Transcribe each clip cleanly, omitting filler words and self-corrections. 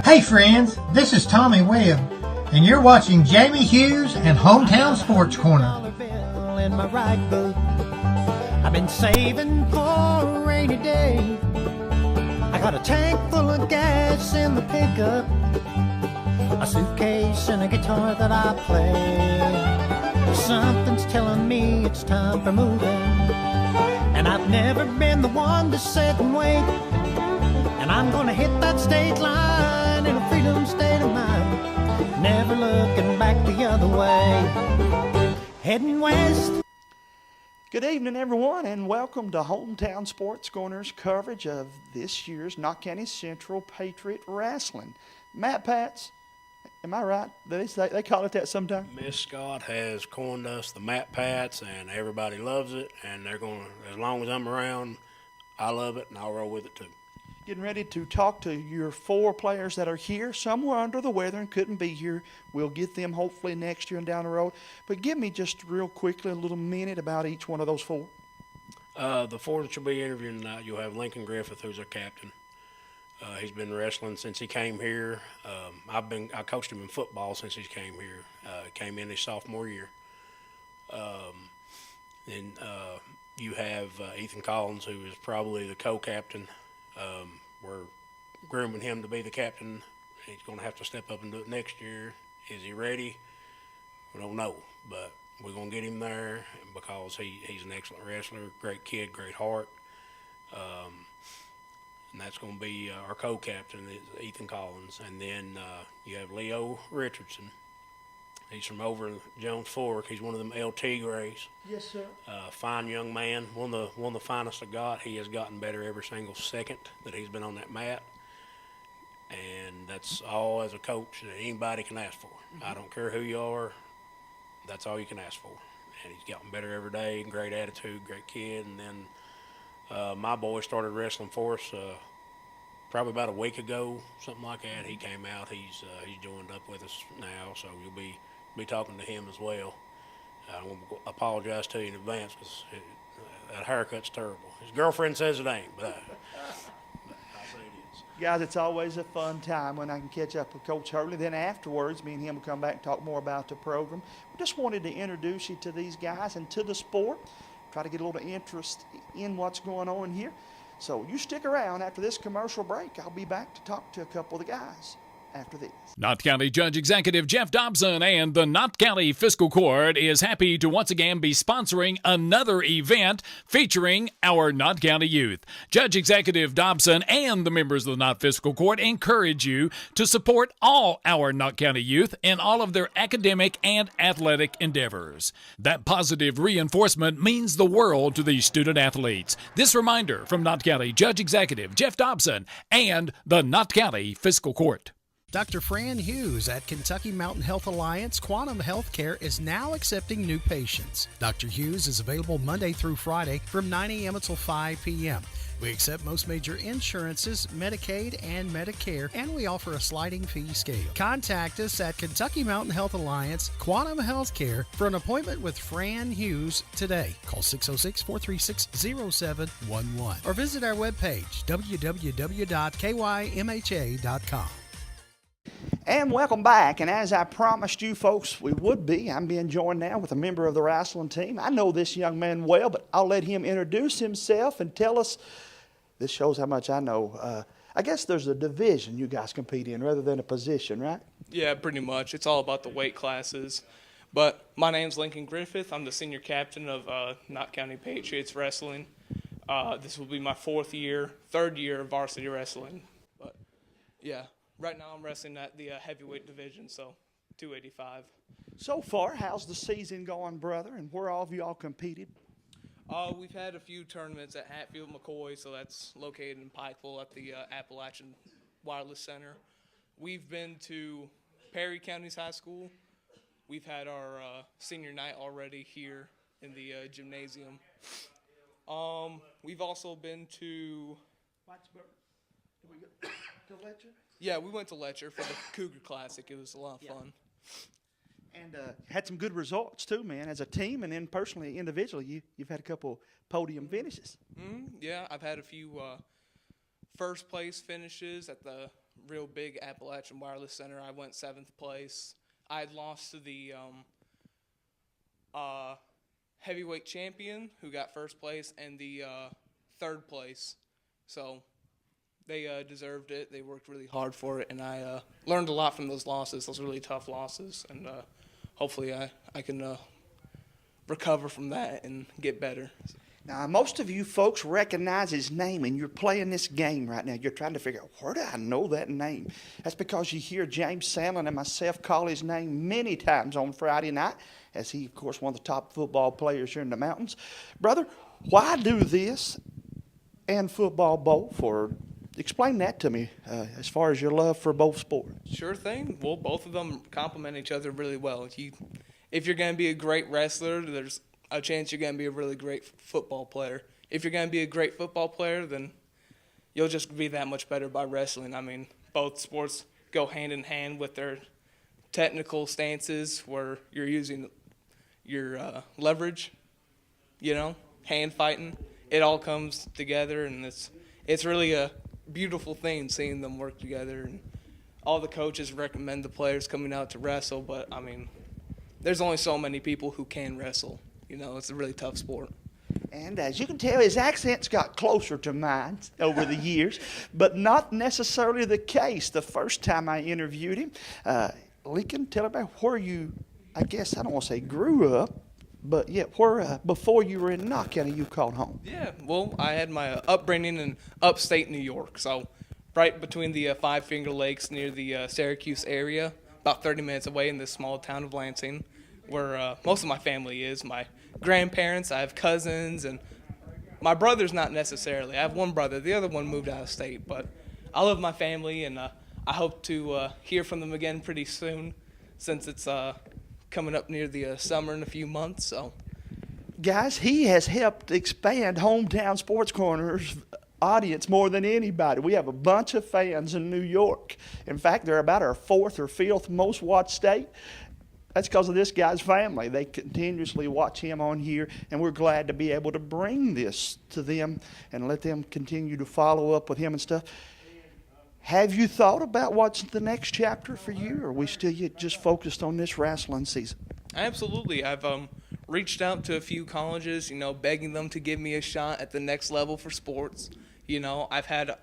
Hey friends, this is Tommy Webb, and you're watching Jamie Hughes and Hometown Sports Corner. In my right boot, I've been saving for a rainy day. I got a tank full of gas in the pickup, a suitcase and a guitar that I play. Something's telling me it's time for moving, and I've never been the one to sit and wait. And I'm gonna hit that state line in a freedom state of mind, never looking back the other way, heading west. Good evening, everyone, and welcome to Hometown Sports Corner's coverage of this year's Knott County Central Patriot Wrestling. Matt Pats, am I right? They call it that sometime? Miss Scott has coined us the Matt Pats, and everybody loves it, and they're going to, as long as I'm around, I love it, and I'll roll with it too. Getting ready to talk to your four players that are here. Some were under the weather and couldn't be here. We'll get them hopefully next year and down the road. But give me just real quickly a little minute about each one of those four. The four that you'll be interviewing tonight, you'll have Lincoln Griffith, who's our captain. He's been wrestling since he came here. I coached him in football since he came here. He came in his sophomore year. Then you have Ethan Collins, who is probably the co-captain. We're grooming him to be the captain. He's going to have to step up and do it next year. Is he ready? We don't know, but we're going to get him there because he's an excellent wrestler, great kid, great heart. And that's going to be our co-captain, Ethan Collins. And then you have Leo Richardson. He's from over in Jones Fork. He's one of them LT Grays. Yes, sir. Fine young man, one of the finest I got. He has gotten better every single second that he's been on that mat, and that's all as a coach that anybody can ask for. Mm-hmm. I don't care who you are, that's all you can ask for. And he's gotten better every day. Great attitude, great kid. And then my boy started wrestling for us probably about a week ago, something like that. He came out. He's joined up with us now, so you'll be talking to him as well. I want to apologize to you in advance because that haircut's terrible. His girlfriend says it ain't, but I say it is. Guys, it's always a fun time when I can catch up with Coach Hurley. Then afterwards, me and him will come back and talk more about the program. We just wanted to introduce you to these guys and to the sport, try to get a little interest in what's going on here. So you stick around. After this commercial break, I'll be back to talk to a couple of the guys after this. Knott County Judge Executive Jeff Dobson and the Knott County Fiscal Court is happy to once again be sponsoring another event featuring our Knott County youth. Judge Executive Dobson and the members of the Knott Fiscal Court encourage you to support all our Knott County youth in all of their academic and athletic endeavors. That positive reinforcement means the world to these student athletes. This reminder from Knott County Judge Executive Jeff Dobson and the Knott County Fiscal Court. Dr. Fran Hughes at Kentucky Mountain Health Alliance Quantum Healthcare is now accepting new patients. Dr. Hughes is available Monday through Friday from 9 a.m. until 5 p.m. We accept most major insurances, Medicaid and Medicare, and we offer a sliding fee scale. Contact us at Kentucky Mountain Health Alliance Quantum Healthcare for an appointment with Fran Hughes today. Call 606-436-0711 or visit our webpage, www.kymha.com. And welcome back. And as I promised you folks we would be, I'm being joined now with a member of the wrestling team. I know this young man well, but I'll let him introduce himself and tell us. This shows how much I know. I guess there's a division you guys compete in rather than a position, right? Yeah, pretty much. It's all about the weight classes. But my name's Lincoln Griffith. I'm the senior captain of Knott County Patriots Wrestling. This will be my third year of varsity wrestling. But, yeah. Right now I'm wrestling at the heavyweight division, so 285. So far, how's the season going, brother, and where all of you all competed? We've had a few tournaments at Hatfield McCoy, so that's located in Pikeville at the Appalachian Wireless Center. We've been to Perry County's high school. We've had our senior night already here in the gymnasium. We've also been to... Did we go to Letcher? Yeah, we went to Letcher for the Cougar Classic. It was a lot of fun. And had some good results, too, man. As a team and then personally, individually, you've had a couple podium finishes. Yeah, I've had a few first-place finishes at the real big Appalachian Wireless Center. I went 7th place. I had lost to the heavyweight champion, who got 1st place, and the 3rd place. So they deserved it. They worked really hard for it, and I learned a lot from those losses, those really tough losses. And hopefully I can recover from that and get better. Now, most of you folks recognize his name, and you're playing this game right now. You're trying to figure out, where do I know that name? That's because you hear James Sandlin and myself call his name many times on Friday night, as he, of course, one of the top football players here in the mountains. Brother, why do this and football both? Or explain that to me as far as your love for both sports. Sure thing. Well, both of them complement each other really well. If you're going to be a great wrestler, there's a chance you're going to be a really great football player. If you're going to be a great football player, then you'll just be that much better by wrestling. I mean, both sports go hand in hand with their technical stances where you're using your leverage, hand fighting. It all comes together, and it's really a beautiful thing seeing them work together. And all the coaches recommend the players coming out to wrestle, but, I mean, there's only so many people who can wrestle. It's a really tough sport. And as you can tell, his accent's got closer to mine over the years, but not necessarily the case the first time I interviewed him. Lincoln, tell everybody where you, I guess, I don't want to say grew up, but yeah, where before you were in Knott County, you called home. Yeah, well, I had my upbringing in upstate New York, so right between the Five Finger Lakes near the Syracuse area, about 30 minutes away in this small town of Lansing, where most of my family is. My grandparents, I have cousins, and my brothers not necessarily. I have one brother. The other one moved out of state, but I love my family, and I hope to hear from them again pretty soon, since it's coming up near the summer in a few months. So, guys, he has helped expand Hometown Sports Corner's audience more than anybody. We have a bunch of fans in New York. In fact, they're about our 4th or 5th most watched state. That's because of this guy's family. They continuously watch him on here, and we're glad to be able to bring this to them and let them continue to follow up with him and stuff. Have you thought about what's the next chapter for you, or are we still just focused on this wrestling season? Absolutely. I've reached out to a few colleges, begging them to give me a shot at the next level for sports. I've had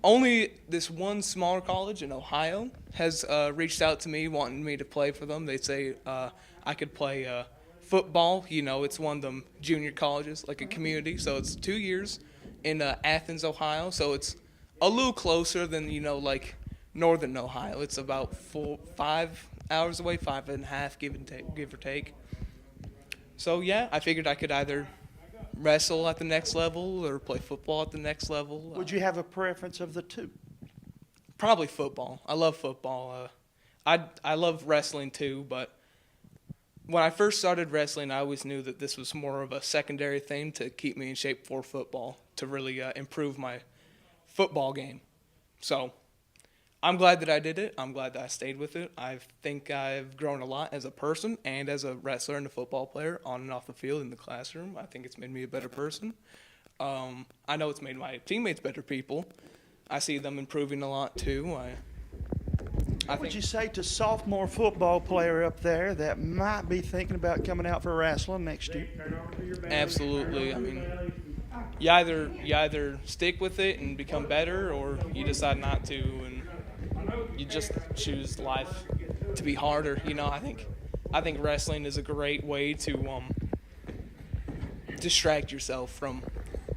only this one smaller college in Ohio has reached out to me wanting me to play for them. They say I could play football. It's one of them junior colleges, like a community. So it's 2 years in Athens, Ohio. So it's a little closer than, like northern Ohio. It's about 5 hours away, 5.5, give or take. So, yeah, I figured I could either wrestle at the next level or play football at the next level. Would you have a preference of the two? Probably football. I love football. I love wrestling too, but when I first started wrestling, I always knew that this was more of a secondary thing to keep me in shape for football, to really improve my football game. So I'm glad that I did it. I'm glad that I stayed with it. I think I've grown a lot as a person and as a wrestler and a football player on and off the field in the classroom. I think it's made me a better person. I know it's made my teammates better people. I see them improving a lot too. What would you say to sophomore football player up there that might be thinking about coming out for wrestling next year? Absolutely. I mean, you either stick with it and become better, or you decide not to, and you just choose life to be harder. I think wrestling is a great way to distract yourself from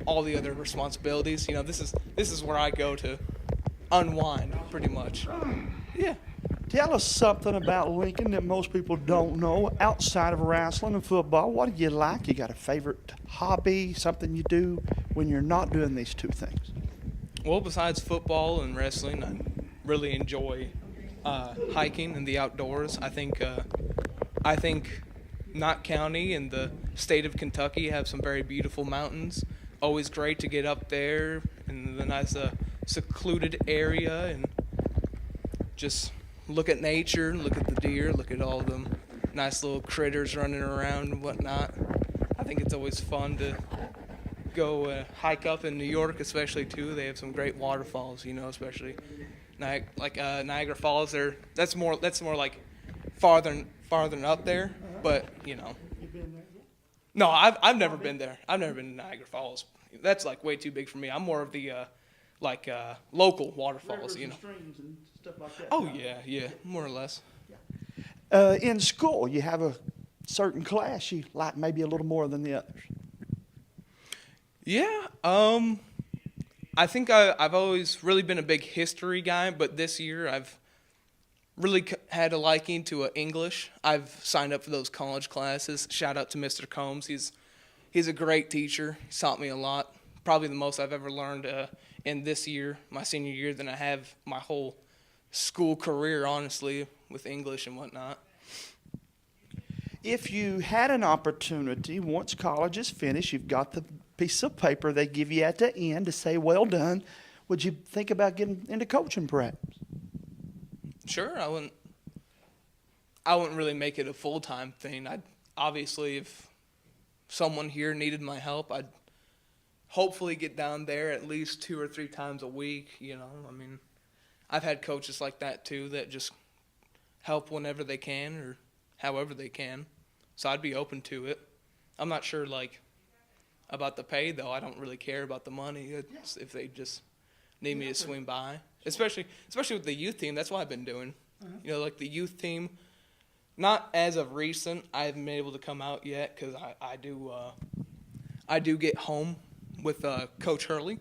all the other responsibilities. This is where I go to unwind, pretty much. Yeah. Tell us something about Lincoln that most people don't know outside of wrestling and football. What do you like? You got a favorite hobby, something you do when you're not doing these two things? Well, besides football and wrestling, I really enjoy hiking and the outdoors. I think Knott County and the state of Kentucky have some very beautiful mountains. Always great to get up there in the nice secluded area and just look at nature, look at the deer, look at all them nice little critters running around and whatnot. I think it's always fun to go hike up in New York, especially too. They have some great waterfalls, especially Niagara Falls. That's more like farther up there, but You been there? No, I've never been there. I've never been to Niagara Falls. That's like way too big for me. I'm more of the local waterfalls, Rivers and streams and stuff like that. Oh yeah, more or less. In school, you have a certain class you like maybe a little more than the others. Yeah, I think I've always really been a big history guy, but this year I've really had a liking to English. I've signed up for those college classes. Shout out to Mr. Combs. He's a great teacher. He's taught me a lot. Probably the most I've ever learned in this year, my senior year, than I have my whole school career, honestly, with English and whatnot. If you had an opportunity, once college is finished, you've got the piece of paper they give you at the end to say, well done, would you think about getting into coaching perhaps? Sure, I wouldn't really make it a full-time thing. I'd obviously, if someone here needed my help, I'd hopefully get down there at least 2 or 3 times a week. I mean, I've had coaches like that too that just help whenever they can or however they can. So I'd be open to it. I'm not sure about the pay though. I don't really care about the money. It's if they just need me to swing by, especially with the youth team. That's what I've been doing. Like the youth team. Not as of recent. I haven't been able to come out yet because I do get home with Coach Hurley.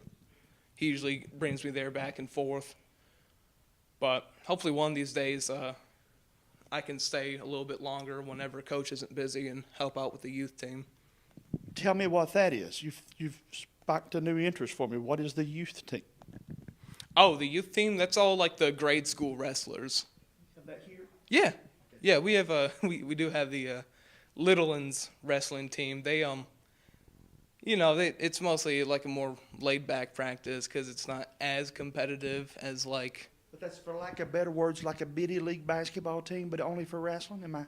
He usually brings me there back and forth. But hopefully one of these days I can stay a little bit longer whenever Coach isn't busy and help out with the youth team. Tell me what that is. You've sparked a new interest for me. What is the youth team? Oh, the youth team, that's all like the grade school wrestlers. Is that here? Yeah. Yeah, we have we do have the Littlelands wrestling team. They it's mostly like a more laid back practice cuz it's not as competitive as like. But that's, for lack of better words, like a bitty league basketball team, but only for wrestling. Am I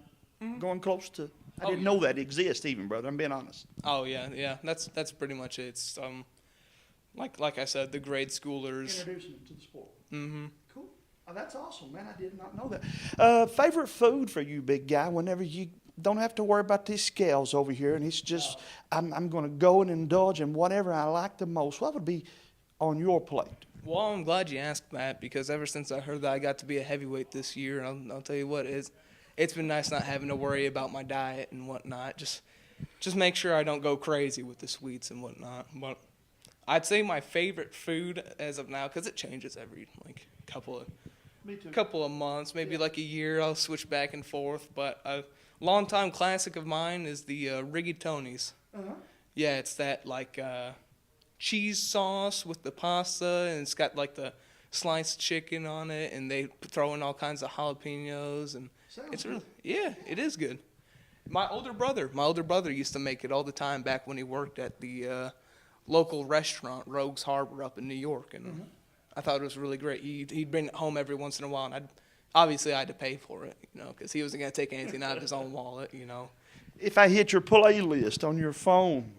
going close to? I didn't know that exists even, brother. I'm being honest. Oh yeah. That's pretty much it. It's like I said, the grade schoolers. Introducing them to the sport. Mm-hmm. Cool. Oh, that's awesome, man. I did not know that. Favorite food for you, big guy, whenever you don't have to worry about these scales over here, and it's just, I'm going to go and indulge in whatever I like the most. What would be on your plate? Well, I'm glad you asked that because ever since I heard that I got to be a heavyweight this year, and I'll tell you what, it's been nice not having to worry about my diet and whatnot. Just make sure I don't go crazy with the sweets and whatnot. But I'd say my favorite food as of now, because it changes every couple of months, maybe like a year. I'll switch back and forth. But a longtime classic of mine is the rigatoni's. Yeah, it's that cheese sauce with the pasta, and it's got like the sliced chicken on it, and they throw in all kinds of jalapenos, and it is good. My older brother used to make it all the time back when he worked at the local restaurant Rogues Harbor up in New York, and I thought it was really great. He'd bring it home every once in a while, and I had to pay for it, because he wasn't going to take anything out of his own wallet, If I hit your playlist on your phone,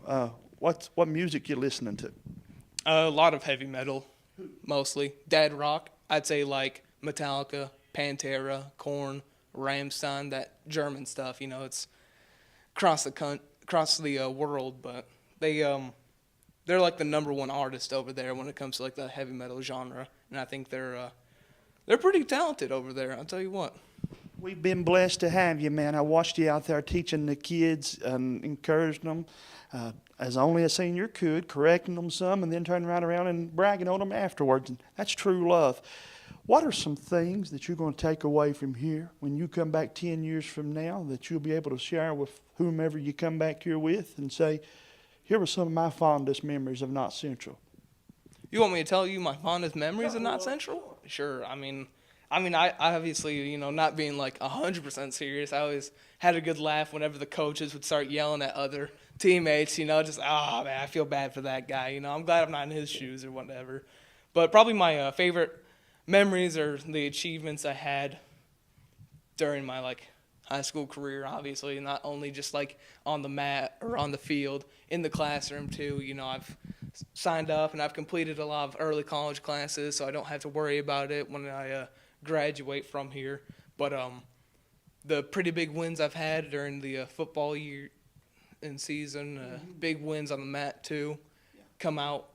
what music you listening to? A lot of heavy metal, mostly. Dad rock. I'd say like Metallica, Pantera, Korn, Rammstein, that German stuff. It's across the world, but they're like the number one artist over there when it comes to like the heavy metal genre, and I think they're pretty talented over there. I'll tell you what. We've been blessed to have you, man. I watched you out there teaching the kids and encouraging them as only a senior could, correcting them some, and then turning right around and bragging on them afterwards. And that's true love. What are some things that you're going to take away from here when you come back 10 years from now that you'll be able to share with whomever you come back here with and say, here were some of my fondest memories of Knott Central? You want me to tell you my fondest memories of Knott Central? Sure. I mean, I obviously, not being like 100% serious, I always had a good laugh whenever the coaches would start yelling at other teammates, just, man, I feel bad for that guy. I'm glad I'm not in his shoes or whatever. But probably my favorite memories are the achievements I had during my, high school career, obviously, not only just like on the mat or on the field, in the classroom too. You know, I've signed up and I've completed a lot of early college classes, so I don't have to worry about it when I graduate from here. But the pretty big wins I've had during the football year and season, big wins on the mat too, come out,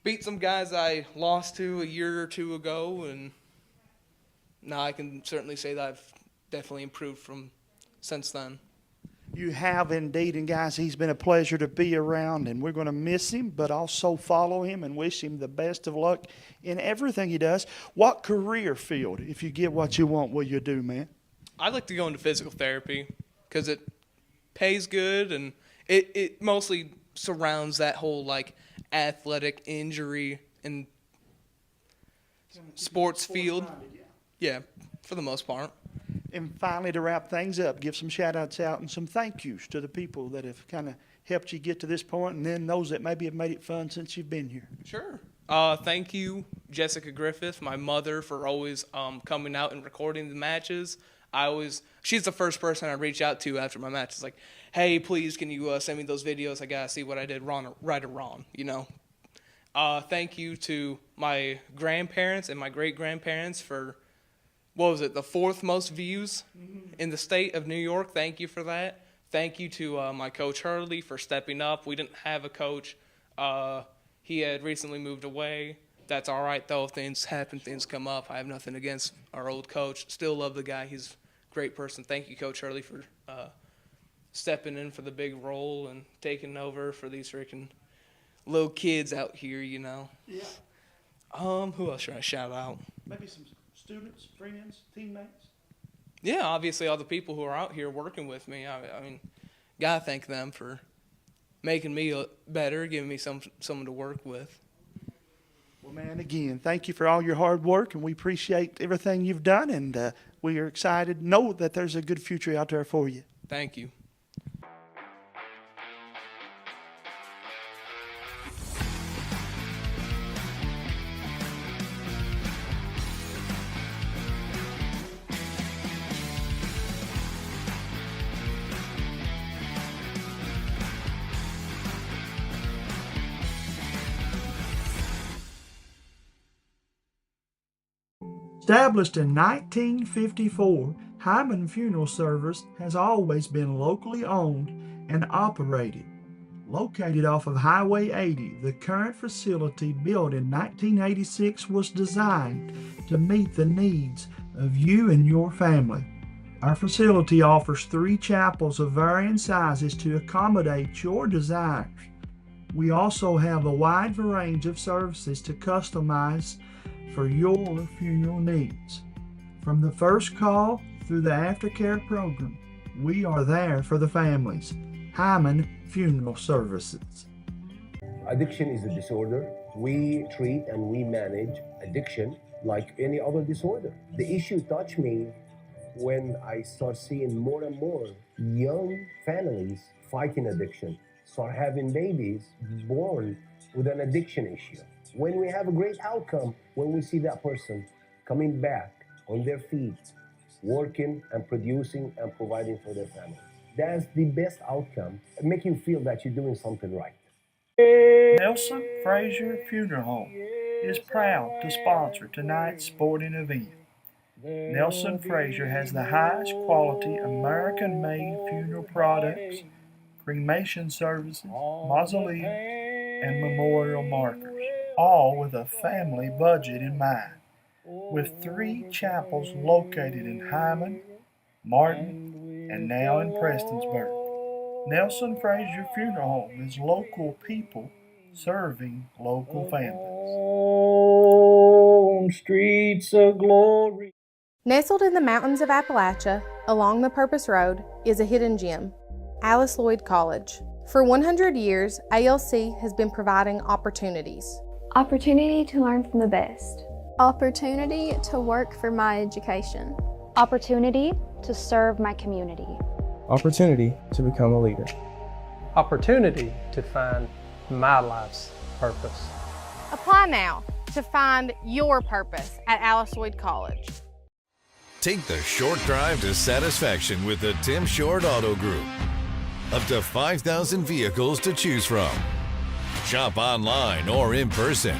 beat some guys I lost to a year or two ago, and now I can certainly say that I've definitely improved from since then. You have indeed, and guys, he's been a pleasure to be around, and we're going to miss him, but also follow him and wish him the best of luck in everything he does. What career field, if you get what you want, will you do, man? I'd like to go into physical therapy because it pays good, and it mostly surrounds that whole like athletic injury and sports field. Yeah, for the most part. And finally, to wrap things up, give some shout-outs out and some thank yous to the people that have kind of helped you get to this point, and then those that maybe have made it fun since you've been here. Sure. Thank you, Jessica Griffith, my mother, for always coming out and recording the matches. She's the first person I reach out to after my match. It's like, hey, please, can you send me those videos? I got to see what I did right or wrong, you know. Thank you to my grandparents and my great-grandparents for, the 4th most views in the state of New York. Thank you for that. Thank you to my coach Hurley for stepping up. We didn't have a coach. He had recently moved away. That's all right, though. Things happen, things come up. I have nothing against our old coach. Still love the guy. He's a great person. Thank you, Coach Hurley, for stepping in for the big role and taking over for these freaking little kids out here, you know. Yeah. Who else should I shout out? Maybe some students, friends, teammates? Yeah, obviously all the people who are out here working with me. I mean, gotta thank them for making me better, giving me someone to work with. Well, man, again, thank you for all your hard work, and we appreciate everything you've done, and we are excited. Know that there's a good future out there for you. Thank you. Established in 1954, Hyman Funeral Service has always been locally owned and operated. Located off of Highway 80, the current facility, built in 1986, was designed to meet the needs of you and your family. Our facility offers 3 chapels of varying sizes to accommodate your desires. We also have a wide range of services to customize for your funeral needs. From the first call through the aftercare program, we are there for the families. Hyman Funeral Services. Addiction is a disorder. We treat and we manage addiction like any other disorder. The issue touched me when I start seeing more and more young families fighting addiction, start having babies born with an addiction issue. When we have a great outcome, when we see that person coming back on their feet, working and producing and providing for their family. That's the best outcome, and make you feel that you're doing something right. Nelson Frazier Funeral Home is proud to sponsor tonight's sporting event. Nelson Frazier has the highest quality American-made funeral products, cremation services, mausoleum, and memorial markers, all with a family budget in mind. With 3 chapels located in Hyman, Martin, and now in Prestonsburg. Nelson Frazier Funeral Home is local people serving local families. On streets of glory. Nestled in the mountains of Appalachia, along the Purpose Road, is a hidden gem, Alice Lloyd College. For 100 years, ALC has been providing opportunities. Opportunity to learn from the best. Opportunity to work for my education. Opportunity to serve my community. Opportunity to become a leader. Opportunity to find my life's purpose. Apply now to find your purpose at Alice Lloyd College. Take the short drive to satisfaction with the Tim Short Auto Group. Up to 5,000 vehicles to choose from. Shop online or in person.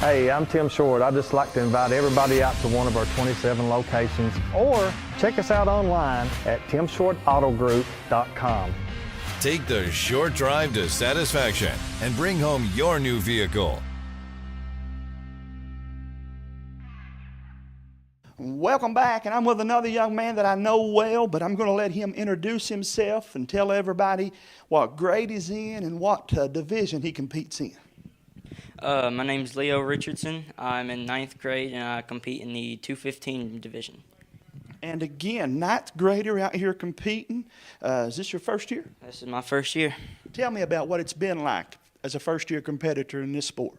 Hey, I'm Tim Short. I'd just like to invite everybody out to one of our 27 locations, or check us out online at timshortautogroup.com. Take the short drive to satisfaction and bring home your new vehicle. Welcome back, and I'm with another young man that I know well, but I'm going to let him introduce himself and tell everybody what grade he's in and what division he competes in. My name's Leo Richardson. I'm in 9th grade, and I compete in the 215 division. And again, 9th grader out here competing. Is this your first year? This is my first year. Tell me about what it's been like as a first-year competitor in this sport.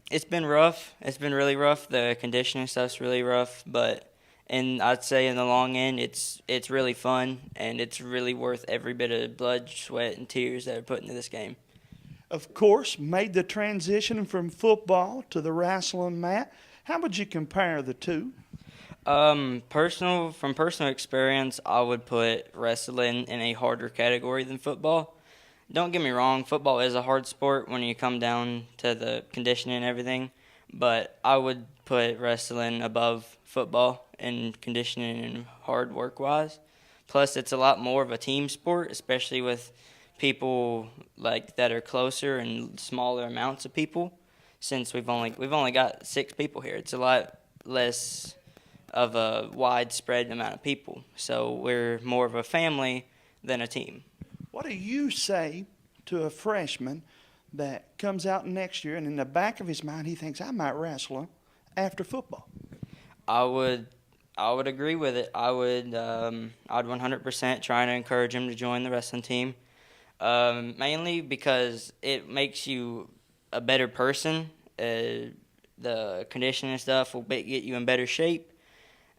It's been rough. It's been really rough. The conditioning stuff's really rough, and I'd say in the long end, it's really fun, and it's really worth every bit of blood, sweat, and tears that are put into this game. Of course, made the transition from football to the wrestling mat. How would you compare the two? From personal experience, I would put wrestling in a harder category than football. Don't get me wrong, football is a hard sport when you come down to the conditioning and everything, but I would put wrestling above football in conditioning and hard work-wise. Plus, it's a lot more of a team sport, especially with people like that are closer and smaller amounts of people. Since we've only got 6 people here, it's a lot less of a widespread amount of people. So we're more of a family than a team. What do you say to a freshman that comes out next year and in the back of his mind he thinks, I might wrestle after football? I would agree with it. I'd 100% try to encourage him to join the wrestling team, mainly because it makes you a better person. The conditioning and stuff will get you in better shape,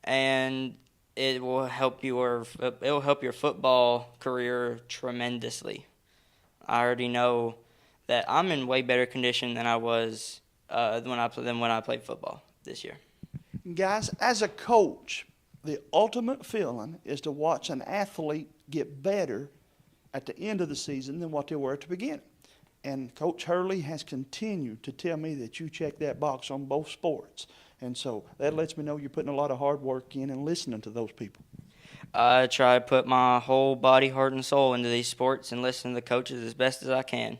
and it will help your football career tremendously. I already know that I'm in way better condition than I was when I played football this year. Guys, as a coach, the ultimate feeling is to watch an athlete get better at the end of the season than what they were at the beginning. And Coach Hurley has continued to tell me that you check that box on both sports. And so that lets me know you're putting a lot of hard work in and listening to those people. I try to put my whole body, heart, and soul into these sports and listen to the coaches as best as I can.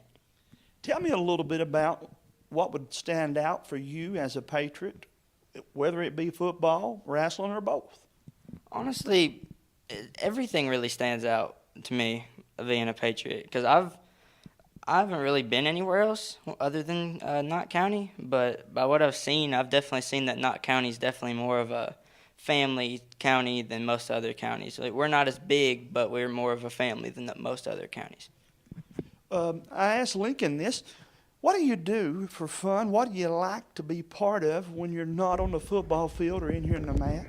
Tell me a little bit about what would stand out for you as a Patriot, whether it be football, wrestling, or both. Honestly, everything really stands out to me of being a Patriot, because I haven't really been anywhere else other than Knott County, but by what I've seen, I've definitely seen that Knott County is definitely more of a family county than most other counties. Like, we're not as big, but we're more of a family than most other counties. I asked Lincoln this. What do you do for fun? What do you like to be part of when you're not on the football field or in here in the mat?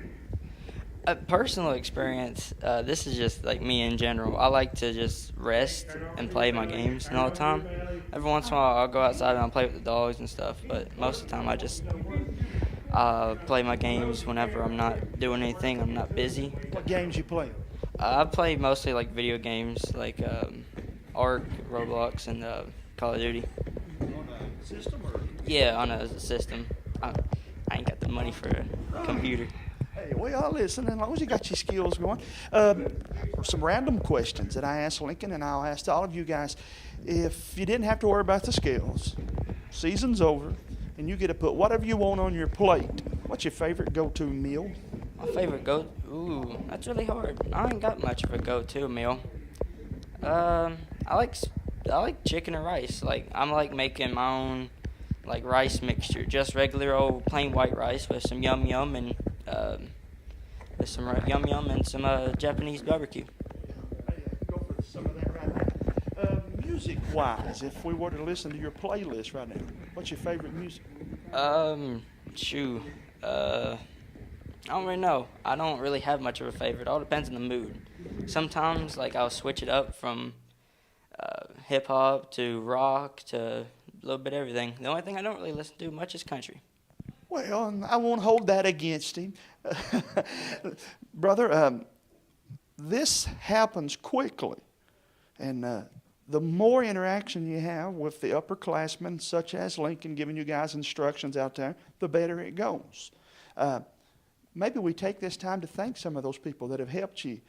A personal experience, this is just like me in general. I like to just rest and play my games and all the time. Every once in a while I'll go outside and I'll play with the dogs and stuff, but most of the time I just play my games whenever I'm not doing anything, I'm not busy. What games you play? I play mostly like video games like Ark, Roblox, and Call of Duty. On a system? Or? Yeah, on a system. I ain't got the money for a computer. Hey, we all listen, as long as you got your skills going. Some random questions that I asked Lincoln, and I'll ask all of you guys. If you didn't have to worry about the scales, season's over, and you get to put whatever you want on your plate, what's your favorite go-to meal? My favorite ooh, that's really hard. I ain't got much of a go-to meal. I like chicken and rice. I'm making my own rice mixture, just regular old plain white rice with some yum yum and some Japanese barbecue. Go for some of that right now. Music-wise, if we were to listen to your playlist right now, what's your favorite music? I don't really know. I don't really have much of a favorite. It all depends on the mood. Sometimes, I'll switch it up from hip-hop to rock to a little bit of everything. The only thing I don't really listen to much is country. Well, and I won't hold that against him. Brother, this happens quickly. And the more interaction you have with the upperclassmen, such as Lincoln, giving you guys instructions out there, the better it goes. Maybe we take this time to thank some of those people that have helped you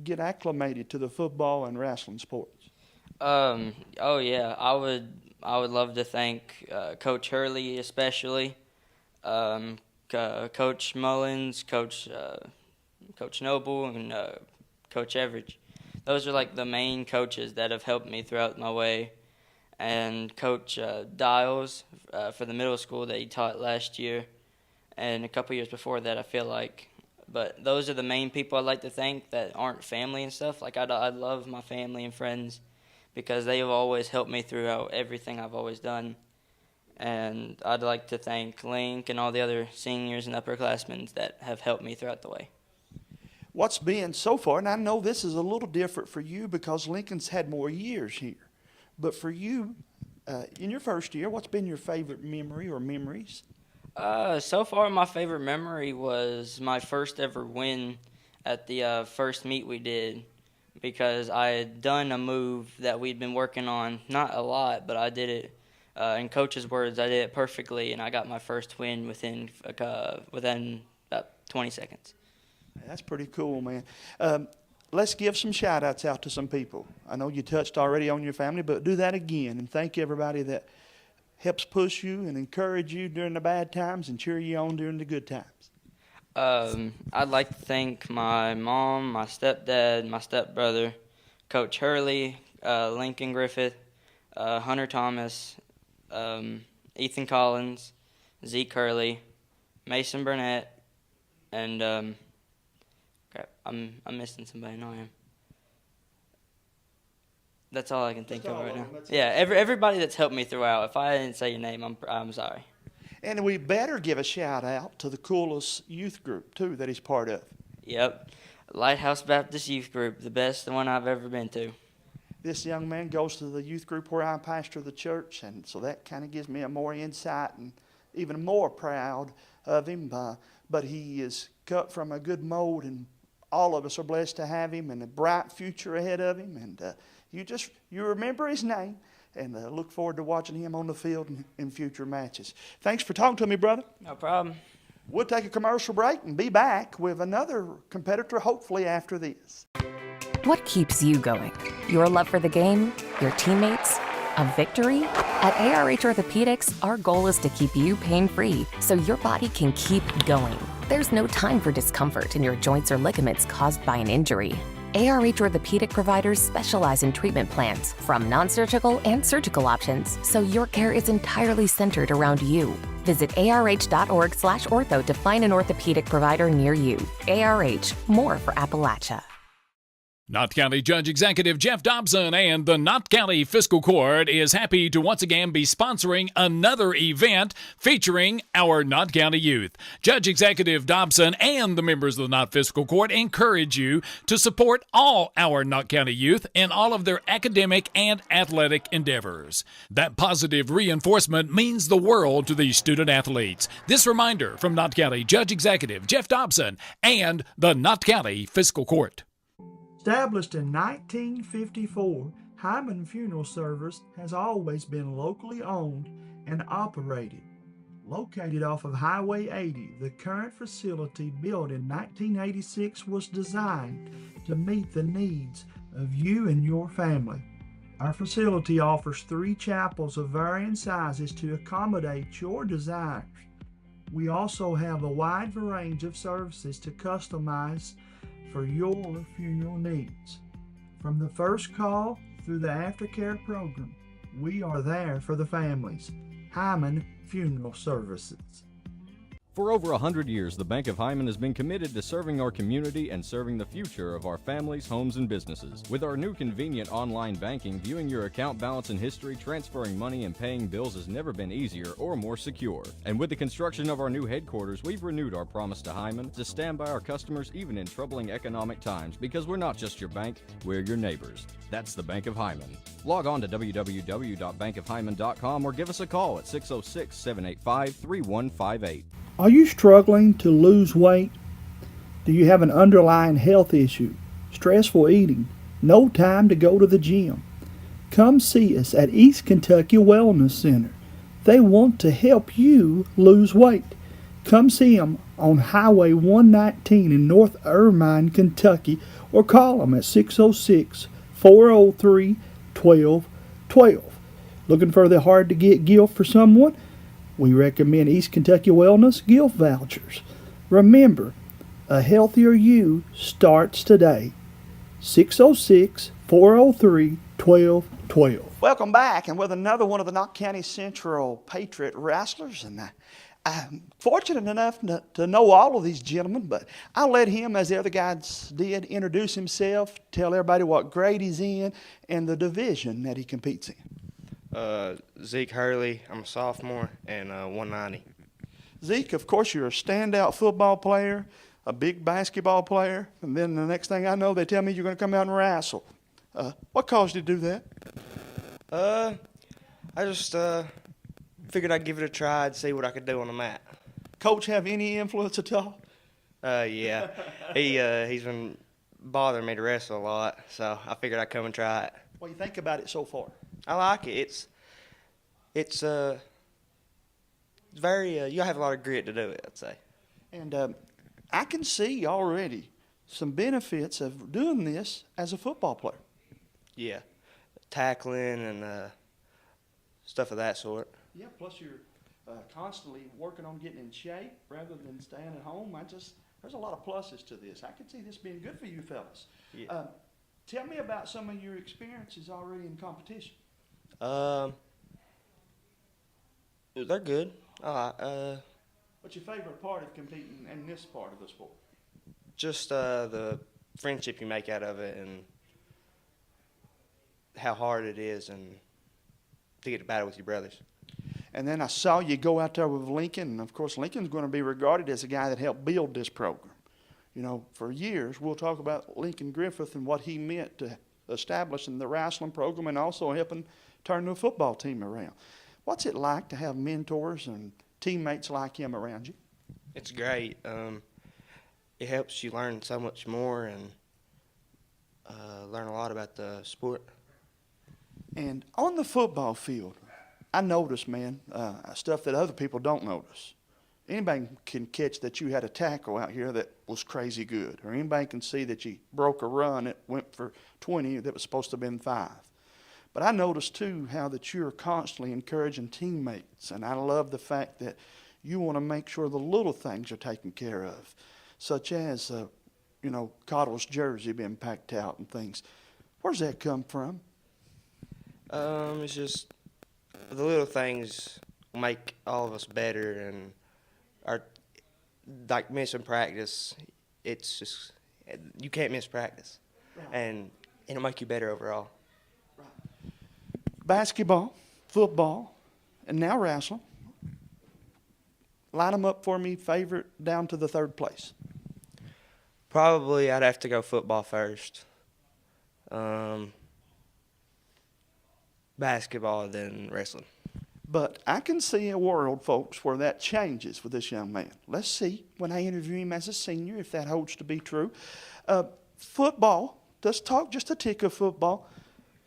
get acclimated to the football and wrestling sports. Oh yeah, I would love to thank Coach Hurley especially, Coach Mullins, Coach Noble, and Coach Everidge. Those are like the main coaches that have helped me throughout my way, and Coach Dials for the middle school that he taught last year, and a couple years before that, I feel like. But those are the main people I'd like to thank that aren't family and stuff. Like I love my family and friends because they have always helped me throughout everything I've always done. And I'd like to thank Link and all the other seniors and upperclassmen that have helped me throughout the way. What's been so far, and I know this is a little different for you because Lincoln's had more years here, but for you, in your first year, what's been your favorite memory or memories? So far, my favorite memory was my first ever win at the first meet we did, because I had done a move that we'd been working on, not a lot, but I did it. In Coach's words, I did it perfectly, and I got my first win within about 20 seconds. That's pretty cool, man. Let's give some shout-outs out to some people. I know you touched already on your family, but do that again, and thank everybody that helps push you and encourage you during the bad times and cheer you on during the good times. I'd like to thank my mom, my stepdad, my stepbrother, Coach Hurley, Lincoln Griffith, Hunter Thomas, Ethan Collins, Zeke Hurley, Mason Burnett, and crap, I'm missing somebody. No, I am. That's all I can think of right now. Yeah, everybody that's helped me throughout. If I didn't say your name, I'm sorry. And we better give a shout out to the coolest youth group too that he's part of. Yep, Lighthouse Baptist Youth Group, the best one I've ever been to. This young man goes to the youth group where I pastor the church, and so that kind of gives me a more insight and even more proud of him. But he is cut from a good mold, and all of us are blessed to have him and a bright future ahead of him. And you remember his name, and look forward to watching him on the field in future matches. Thanks for talking to me, brother. No problem. We'll take a commercial break and be back with another competitor, hopefully after this. What keeps you going? Your love for the game? Your teammates? A victory? At ARH Orthopedics, our goal is to keep you pain-free so your body can keep going. There's no time for discomfort in your joints or ligaments caused by an injury. ARH Orthopedic providers specialize in treatment plans, from non-surgical and surgical options, so your care is entirely centered around you. Visit arh.org/ortho to find an orthopedic provider near you. ARH, more for Appalachia. Knott County Judge Executive Jeff Dobson and the Knott County Fiscal Court is happy to once again be sponsoring another event featuring our Knott County youth. Judge Executive Dobson and the members of the Knott Fiscal Court encourage you to support all our Knott County youth in all of their academic and athletic endeavors. That positive reinforcement means the world to these student athletes. This reminder from Knott County Judge Executive Jeff Dobson and the Knott County Fiscal Court. Established in 1954, Hyman Funeral Service has always been locally owned and operated. Located off of Highway 80, the current facility, built in 1986, was designed to meet the needs of you and your family. Our facility offers 3 chapels of varying sizes to accommodate your desires. We also have a wide range of services to customize for your funeral needs. From the first call through the aftercare program, we are there for the families. Hyman Funeral Services. For over 100 years, the Bank of Hyman has been committed to serving our community and serving the future of our families, homes, and businesses. With our new convenient online banking, viewing your account balance and history, transferring money, and paying bills has never been easier or more secure. And with the construction of our new headquarters, we've renewed our promise to Hyman to stand by our customers even in troubling economic times, because we're not just your bank, we're your neighbors. That's the Bank of Hyman. Log on to www.bankofhyman.com or give us a call at 606-785-3158. Are you struggling to lose weight? Do you have an underlying health issue? Stressful eating? No time to go to the gym? Come see us at East Kentucky Wellness Center. They want to help you lose weight. Come see them on Highway 119 in North Irvine, Kentucky, or call them at 606-403-1212. Looking for the hard-to-get gift for someone? We recommend East Kentucky Wellness gift vouchers. Remember, a healthier you starts today. 606-403-1212. Welcome back, and with another one of the Knott County Central Patriot wrestlers. And I'm fortunate enough to know all of these gentlemen, but I'll let him, as the other guys did, introduce himself, tell everybody what grade he's in, and the division that he competes in. Zeke Hurley, I'm a sophomore, and 190. Zeke, of course, you're a standout football player, a big basketball player, and then the next thing I know, they tell me you're going to come out and wrestle. What caused you to do that? I just figured I'd give it a try and see what I could do on the mat. Coach have any influence at all? Yeah. He's been bothering me to wrestle a lot, so I figured I'd come and try it. What do you think about it so far? I like it. It's very you have a lot of grit to do it, I'd say. And I can see already some benefits of doing this as a football player. Yeah, tackling and stuff of that sort. Yeah, plus you're constantly working on getting in shape rather than staying at home. There's a lot of pluses to this. I can see this being good for you fellas. Yeah. Tell me about some of your experiences already in competition. They're good. What's your favorite part of competing in this part of the sport? Just the friendship you make out of it and how hard it is and to get to battle with your brothers. And then I saw you go out there with Lincoln, and of course Lincoln's going to be regarded as a guy that helped build this program. You know, for years we'll talk about Lincoln Griffith and what he meant to establishing the wrestling program and also helping turn the football team around. What's it like to have mentors and teammates like him around you? It's great. It helps you learn so much more and learn a lot about the sport. And on the football field, I noticed, man, stuff that other people don't notice. Anybody can catch that you had a tackle out here that was crazy good, or anybody can see that you broke a run that went for 20 that was supposed to have been 5. But I noticed, too, how that you're constantly encouraging teammates, and I love the fact that you want to make sure the little things are taken care of, such as, Cottle's jersey being packed out and things. Where's that come from? It's just the little things make all of us better, and like missing practice, it's just you can't miss practice, right. And it'll make you better overall. Right. Basketball, football, and now wrestling. Line them up for me, favorite down to the third place. Probably I'd have to go football first. Basketball, then wrestling. But I can see a world, folks, where that changes with this young man. Let's see when I interview him as a senior if that holds to be true. Football, let's talk just a tick of football.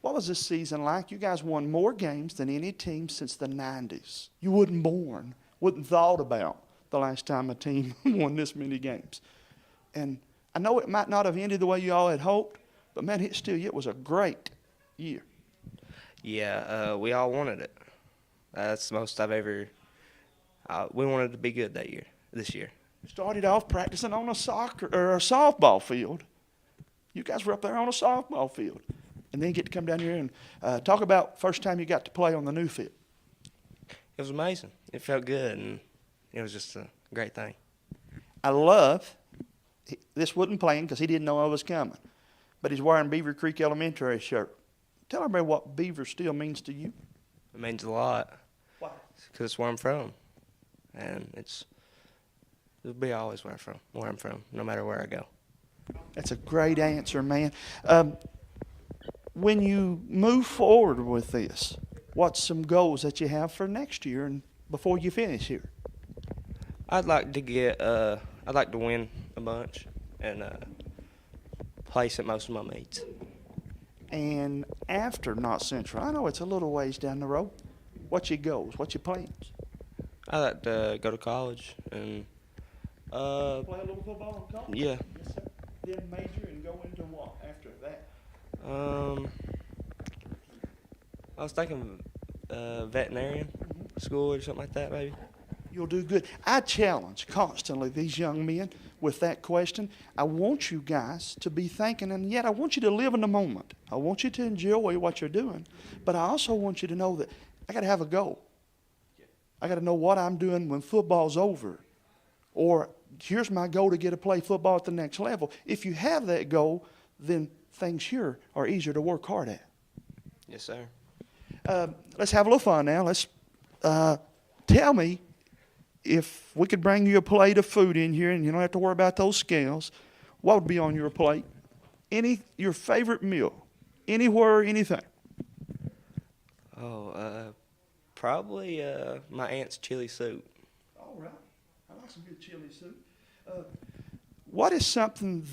What was this season like? You guys won more games than any team since the 90s. You wouldn't thought about the last time a team won this many games. And I know it might not have ended the way you all had hoped, but man, it was a great year. Yeah, we all wanted it. That's the most I've ever. We wanted to be good this year. Started off practicing on a softball field. You guys were up there on a softball field, and then you get to come down here and talk about first time you got to play on the new field. It was amazing. It felt good, and it was just great thing. I love, this wasn't planned because he didn't know I was coming, but he's wearing Beaver Creek Elementary shirt. Tell everybody what Beaver still means to you. It means a lot. Why? Because it's where I'm from. And it'll be always where I'm from, no matter where I go. That's a great answer, man. When you move forward with this, what's some goals that you have for next year and before you finish here? I'd like to win a bunch and place at most of my meets. And after Not Central, I know it's a little ways down the road. What's your goals? What's your plans? I'd like to go to college and play a little football in college? Yeah. Yes, sir. Then major and go into what after that? I was thinking veterinarian school or something like that, maybe. You'll do good. I challenge constantly these young men with that question. I want you guys to be thinking, and yet I want you to live in the moment. I want you to enjoy what you're doing, but I also want you to know that I got to have a goal. I got to know what I'm doing when football's over, or here's my goal to get to play football at the next level. If you have that goal, then things here are easier to work hard at. Yes, sir. Let's have a little fun now. Let's tell me, if we could bring you a plate of food in here and you don't have to worry about those scales, what would be on your plate? Your favorite meal, anywhere, anything. Oh, probably my aunt's chili soup. All right. I like some good chili soup. What is something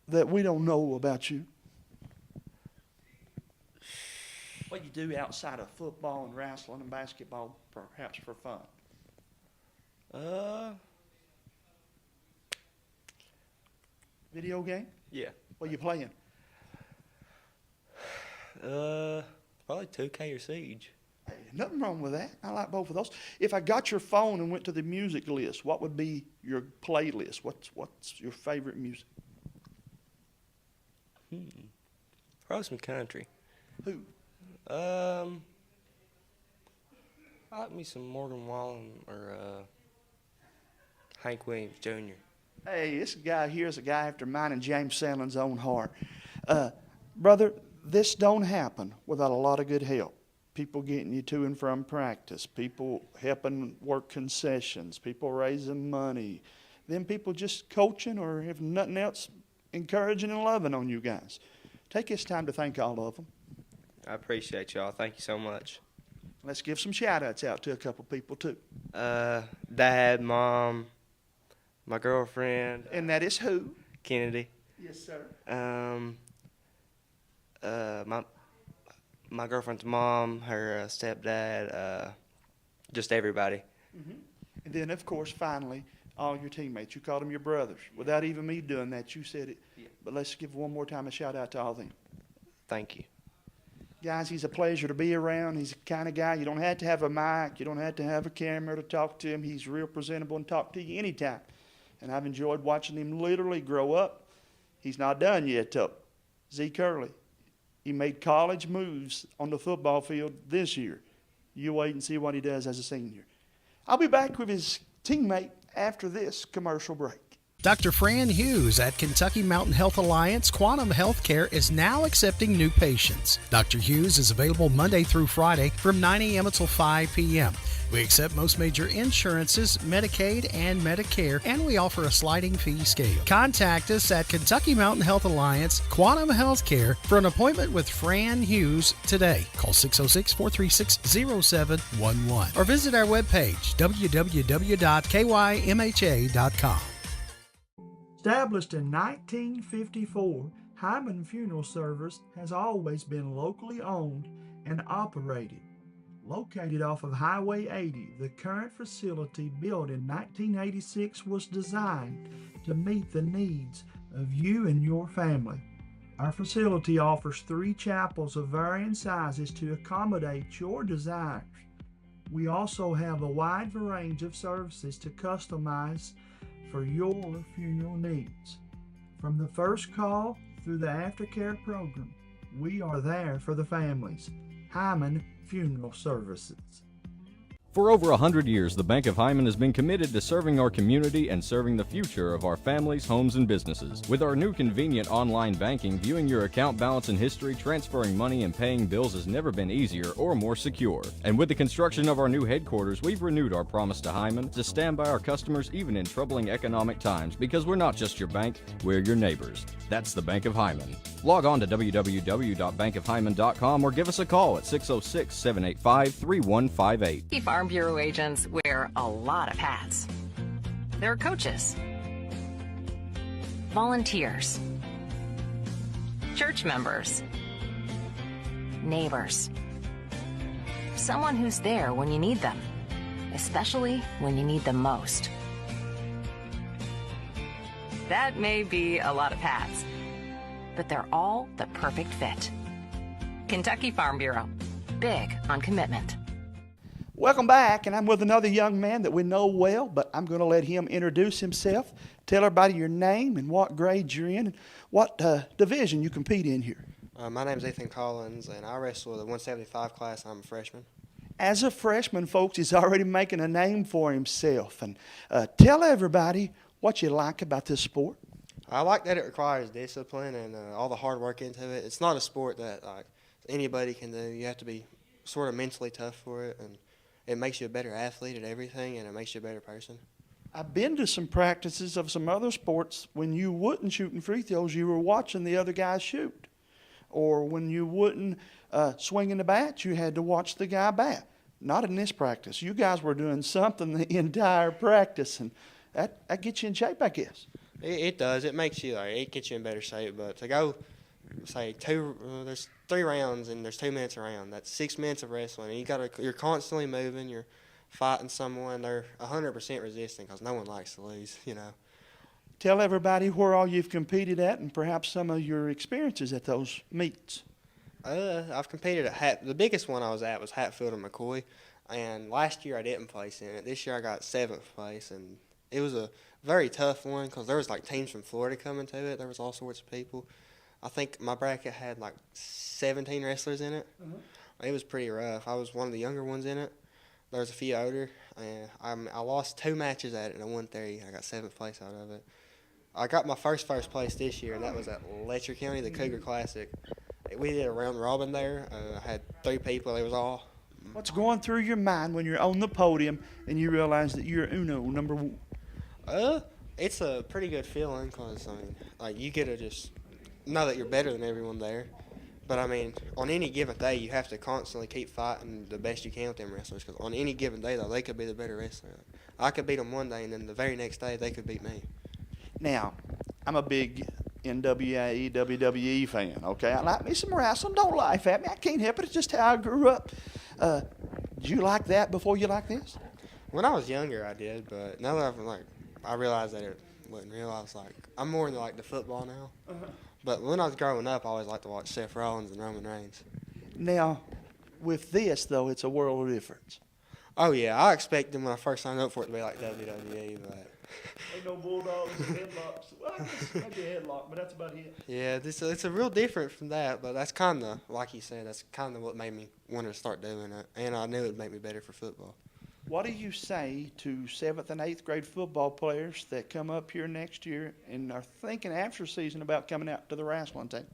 that we don't know about you? What you do outside of football and wrestling and basketball, perhaps for fun? Video game? Yeah. What are you playing? Probably 2K or Siege. Hey, nothing wrong with that. I like both of those. If I got your phone and went to the music list, what would be your playlist? What's your favorite music? Probably some country. Who? I like me some Morgan Wallen or Hank Williams Jr. Hey, this guy here is a guy after mine and James Sandlin's own heart. Brother, this don't happen without a lot of good help. People getting you to and from practice, people helping work concessions, people raising money, then people just coaching or, if nothing else, encouraging and loving on you guys. Take this time to thank all of them. I appreciate y'all. Thank you so much. Let's give some shout-outs out to a couple people, too. Dad, Mom, my girlfriend. And that is who? Kennedy. Yes, sir. My girlfriend's mom, her stepdad, just everybody. Mm-hmm. And then, of course, finally, all your teammates. You called them your brothers. Without even me doing that, you said it. Yeah. But let's give one more time a shout-out to all of them. Thank you. Guys, he's a pleasure to be around. He's the kind of guy, you don't have to have a mic. You don't have to have a camera to talk to him. He's real presentable and talk to you anytime. And I've enjoyed watching him literally grow up. He's not done yet, though. Z. Curley. He made college moves on the football field this year. You wait and see what he does as a senior. I'll be back with his teammate after this commercial break. Dr. Fran Hughes at Kentucky Mountain Health Alliance Quantum Healthcare is now accepting new patients. Dr. Hughes is available Monday through Friday from 9 a.m. until 5 p.m. We accept most major insurances, Medicaid and Medicare, and we offer a sliding fee scale. Contact us at Kentucky Mountain Health Alliance Quantum Healthcare for an appointment with Fran Hughes today. Call 606-436-0711 or visit our webpage, www.kymha.com. Established in 1954, Hyman Funeral Service has always been locally owned and operated. Located off of Highway 80, the current facility, built in 1986, was designed to meet the needs of you and your family. Our facility offers 3 chapels of varying sizes to accommodate your desires. We also have a wide range of services to customize for your funeral needs. From the first call through the aftercare program, we are there for the families. Hyman Funeral Services. For over 100 years, the Bank of Hyman has been committed to serving our community and serving the future of our families, homes, and businesses. With our new convenient online banking, viewing your account balance and history, transferring money, and paying bills has never been easier or more secure. And with the construction of our new headquarters, we've renewed our promise to Hyman to stand by our customers even in troubling economic times, because we're not just your bank, we're your neighbors. That's the Bank of Hyman. Log on to www.bankofhyman.com or give us a call at 606-785-3158. Farm Bureau agents wear a lot of hats. They're coaches, volunteers, church members, neighbors, someone who's there when you need them, especially when you need them most. That may be a lot of hats, but they're all the perfect fit. Kentucky Farm Bureau, big on commitment. Welcome back, and I'm with another young man that we know well, but I'm going to let him introduce himself. Tell everybody your name and what grade you're in and what division you compete in here. My name's Ethan Collins, and I wrestle the 175 class, and I'm a freshman. As a freshman, folks, he's already making a name for himself. And tell everybody what you like about this sport. I like that it requires discipline and all the hard work into it. It's not a sport that anybody can do. You have to be sort of mentally tough for it, and it makes you a better athlete at everything, and it makes you a better person. I've been to some practices of some other sports. When you wouldn't shooting free throws, you were watching the other guy shoot. Or when you wouldn't swinging the bat, you had to watch the guy bat. Not in this practice. You guys were doing something the entire practice, and that gets you in shape, I guess. It does. It makes you, it gets you in better shape. But to go, say, there's 3 rounds and there's 2 minutes a round. That's 6 minutes of wrestling. And you're constantly moving. You're fighting someone. They're 100% resisting because no one likes to lose, you know. Tell everybody where all you've competed at and perhaps some of your experiences at those meets. I've competed at the biggest one I was at was Hatfield and McCoy. And last year I didn't place in it. This year I got 7th place. And it was a very tough one because there was teams from Florida coming to it. There was all sorts of people. I think my bracket had 17 wrestlers in it. It was pretty rough. I was one of the younger ones in it. There was a few older. And I lost 2 matches at it and I won 3. I got 7th place out of it. I got my first place this year, and that was at Letcher County, the Cougar Classic. We did a round robin there. I had 3 people. It was all. What's going through your mind when you're on the podium and you realize that you're number 1? It's a pretty good feeling because, you get to just know that you're better than everyone there. But, on any given day, you have to constantly keep fighting the best you can with them wrestlers because on any given day, though, they could be the better wrestler. I could beat them one day, and then the very next day, they could beat me. Now, I'm a big NWA, WWE fan, okay? I like me some wrestling. Don't laugh at me. I can't help it. It's just how I grew up. Did you like that before you like this? When I was younger, I did, but now that I realized that it wasn't real. I was I'm more into the football now. But when I was growing up, I always liked to watch Seth Rollins and Roman Reigns. Now, with this, though, it's a world of difference. Oh, yeah. I expected when I first signed up for it to be like WWE, but... Ain't no bulldogs and headlocks. Well, I guess maybe a headlock, but that's about it. Yeah, it's a real different from that, but that's kind of, like you said, that's kind of what made me want to start doing it, and I knew it would make me better for football. What do you say to 7th and 8th grade football players that come up here next year and are thinking after season about coming out to the wrestling team?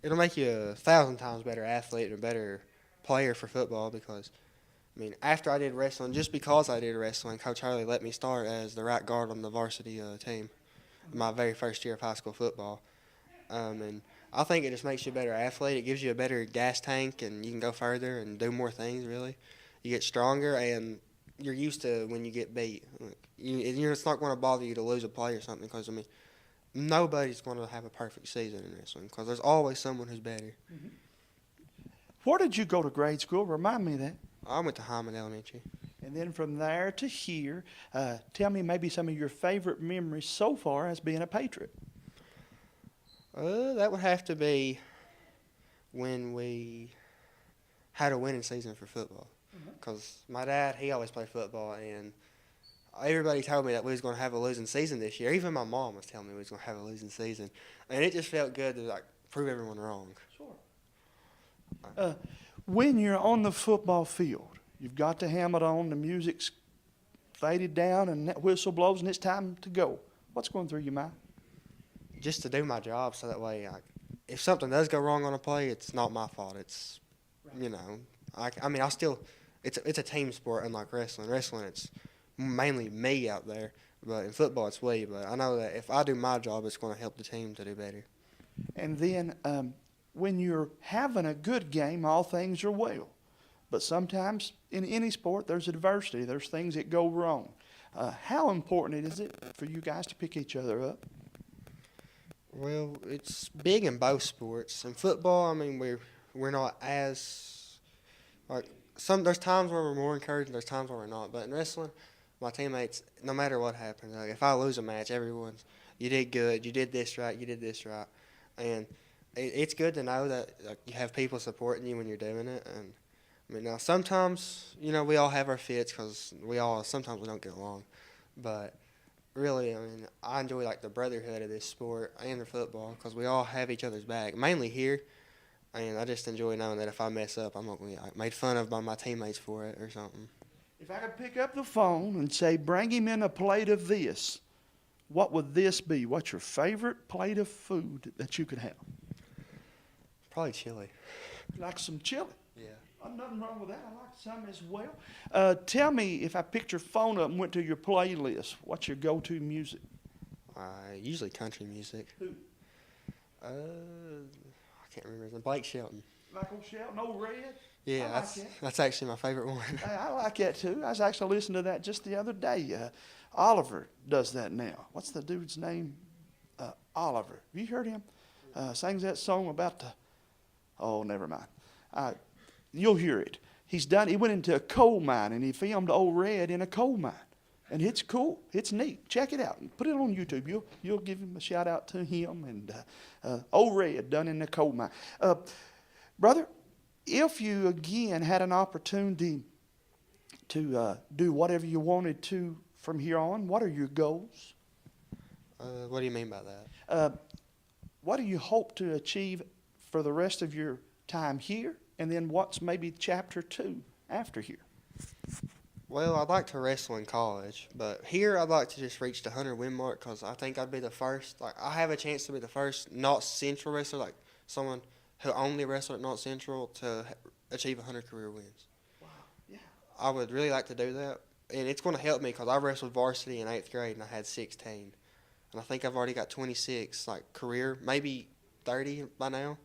It'll make you 1,000 times better athlete and a better player for football because, after I did wrestling, just because I did wrestling, Coach Hurley let me start as the right guard on the varsity team my very first year of high school football. And I think it just makes you a better athlete. It gives you a better gas tank, and you can go further and do more things, really. You get stronger, and you're used to when you get beat. It's not going to bother you to lose a play or something because, nobody's going to have a perfect season in wrestling because there's always someone who's better. Mm-hmm. Where did you go to grade school? Remind me of that. I went to Hyman Elementary. And then from there to here, tell me maybe some of your favorite memories so far as being a Patriot. That would have to be when we had a winning season for football. Because my dad, he always played football, and everybody told me that we was going to have a losing season this year. Even my mom was telling me we was going to have a losing season. And it just felt good to prove everyone wrong. Sure. When you're on the football field, You've got the helmet on, the music's faded down, and that whistle blows, and it's time to go. What's going through your mind? Just to do my job, so that way, if something does go wrong on a play, it's not my fault. It's, you know, I mean, it's a team sport, unlike wrestling. Wrestling, it's mainly me out there, but in football, it's we. But I know that if I do my job, it's going to help the team to do better. And then when you're having a good game, all things are well. But sometimes in any sport, there's adversity. There's things that go wrong. How important is it for you guys to pick each other up? Well, it's big in both sports. In football, I mean, we're not as like there's times where we're more encouraged, there's times where we're not. But in wrestling, my teammates, no matter what happens, like if I lose a match, everyone's, you did good, you did this right, you did this right, and it's good to know that like, you have people supporting you when you're doing it. And I mean, now sometimes, you know, we all have our fits because sometimes we don't get along, but really, I mean, I enjoy like the brotherhood of this sport and the football because we all have each other's back, mainly here. And I just enjoy knowing that if I mess up, I'm not going to get made fun of by my teammates for it or something. If I could pick up the phone and say, bring him in a plate of this, what would this be? What's your favorite plate of food that you could have? Probably chili. Like some chili? Yeah. Nothing wrong with that. I like some as well. Tell me, if I picked your phone up and went to your playlist, what's your go-to music? Usually country music. Who? I can't remember his name. Blake Shelton. Like old Shelton, Old Red? Yeah, that's actually my favorite one. I like that too. I was actually listening to that just the other day. Oliver does that now. What's the dude's name? Oliver. Have you heard him? Sings that song about the... Oh, never mind. You'll hear it. He went into a coal mine and he filmed Old Red in a coal mine. And it's cool. It's neat. Check it out. Put it on YouTube. You'll give him a shout out to him and Old Red done in the coal mine. Brother, if you again had an opportunity to do whatever you wanted to from here on, what are your goals? What do you mean by that? What do you hope to achieve for the rest of your time here? And then what's maybe chapter 2 after here? Well, I'd like to wrestle in college, but here I'd like to just reach the 100-win mark because I think I'd be the first. Like I have a chance to be the first not Central wrestler, like someone who only wrestled at Not Central to achieve 100 career wins. Wow, yeah. I would really like to do that, and it's going to help me because I wrestled varsity in 8th grade and I had 16, and I think I've already got 26 like career, maybe 30 by now,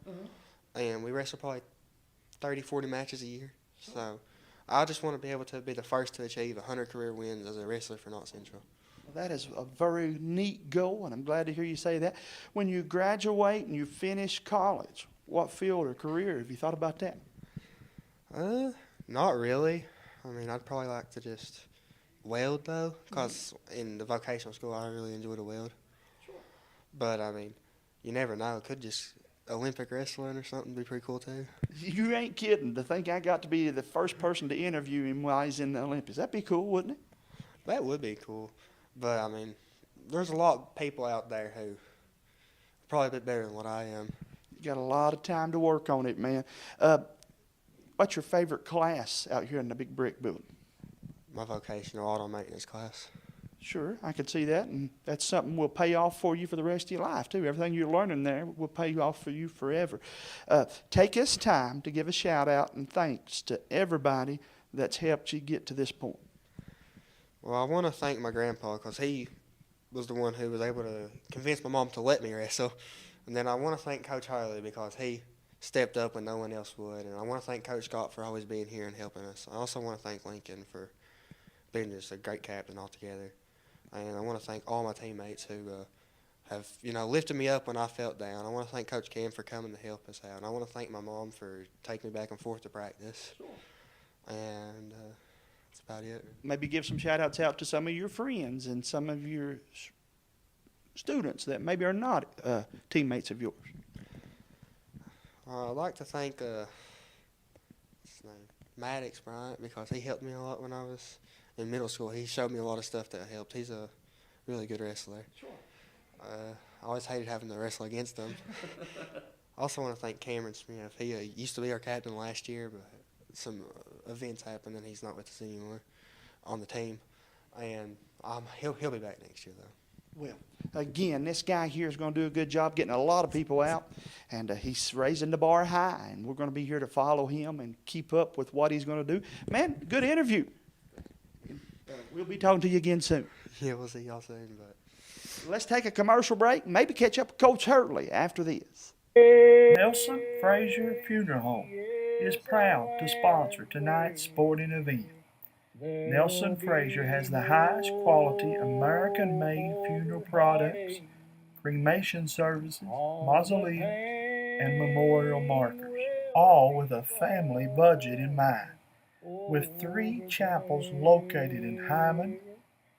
and we wrestle probably 30, 40 matches a year. So I just want to be able to be the first to achieve 100 career wins as a wrestler for Not Central. Well, that is a very neat goal, and I'm glad to hear you say that. When you graduate and you finish college, what field or career have you thought about that? Not really. I mean, I'd probably like to just weld though, because in the vocational school I really enjoy to weld. Sure. But I mean, you never know. It could just Olympic wrestling or something be pretty cool too. You ain't kidding to think I got to be the first person to interview him while he's in the Olympics. That'd be cool, wouldn't it? That would be cool. But I mean, there's a lot of people out there who are probably a bit better than what I am. You got a lot of time to work on it, man. What's your favorite class out here in the big brick building? My vocational auto maintenance class. Sure, I could see that, and that's something will pay off for you for the rest of your life, too. Everything you're learning there will pay off for you forever. Take this time to give a shout-out and thanks to everybody that's helped you get to this point. Well, I want to thank my grandpa because he was the one who was able to convince my mom to let me wrestle. And then I want to thank Coach Harley because he stepped up when no one else would. And I want to thank Coach Scott for always being here and helping us. I also want to thank Lincoln for being just a great captain altogether. And I want to thank all my teammates who have, lifted me up when I felt down. I want to thank Coach Cam for coming to help us out. And I want to thank my mom for taking me back and forth to practice. Sure. And that's about it. Maybe give some shout-outs out to some of your friends and some of your students that maybe are not teammates of yours. I'd like to thank his name, Maddox Bryant, because he helped me a lot when I was in middle school. He showed me a lot of stuff that helped. He's a really good wrestler. Sure. I always hated having to wrestle against him. I also want to thank Cameron Smith. He used to be our captain last year, but some events happen and he's not with us anymore on the team. And he'll be back next year, though. Well, again, this guy here is going to do a good job getting a lot of people out, and he's raising the bar high, and we're going to be here to follow him and keep up with what he's going to do. Man, good interview. We'll be talking to you again soon. Yeah, we'll see y'all soon. But let's take a commercial break, maybe catch up with Coach Hurley after this. Nelson Frazier Funeral Home is proud to sponsor tonight's sporting event. Nelson Frazier has the highest quality American-made funeral products, cremation services, mausoleum, and memorial markers, all with a family budget in mind. With 3 chapels located in Hyman,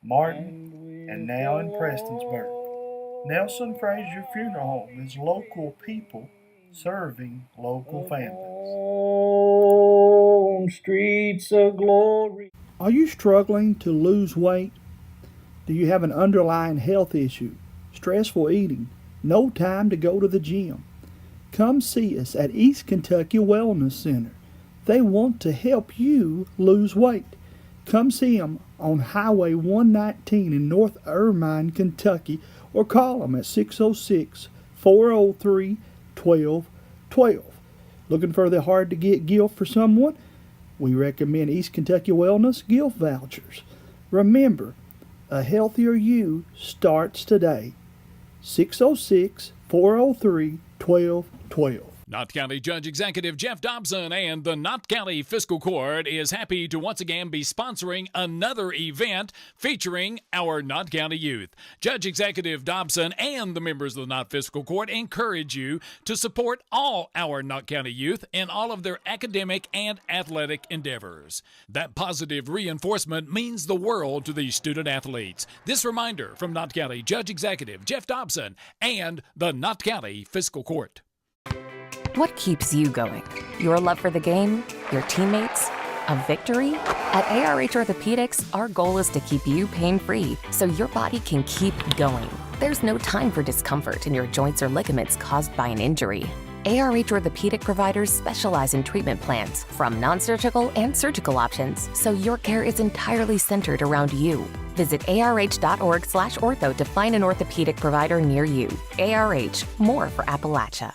Martin, and now in Prestonsburg. Nelson Frazier Funeral Home is local people serving local families. On streets of glory. Are you struggling to lose weight? Do you have an underlying health issue? Stressful eating? No time to go to the gym? Come see us at East Kentucky Wellness Center. They want to help you lose weight. Come see them on Highway 119 in North Irvine, Kentucky, or call them at 606-403-1212. Looking for the hard-to-get gift for someone? We recommend East Kentucky Wellness gift vouchers. Remember, a healthier you starts today. 606-403-1212. Knott County Judge Executive Jeff Dobson and the Knott County Fiscal Court is happy to once again be sponsoring another event featuring our Knott County youth. Judge Executive Dobson and the members of the Knott Fiscal Court encourage you to support all our Knott County youth in all of their academic and athletic endeavors. That positive reinforcement means the world to these student athletes. This reminder from Knott County Judge Executive Jeff Dobson and the Knott County Fiscal Court. What keeps you going? Your love for the game? Your teammates? A victory? At ARH Orthopedics, our goal is to keep you pain-free so your body can keep going. There's no time for discomfort in your joints or ligaments caused by an injury. ARH Orthopedic providers specialize in treatment plans, from non-surgical and surgical options, so your care is entirely centered around you. Visit arh.org/ortho to find an orthopedic provider near you. ARH, more for Appalachia.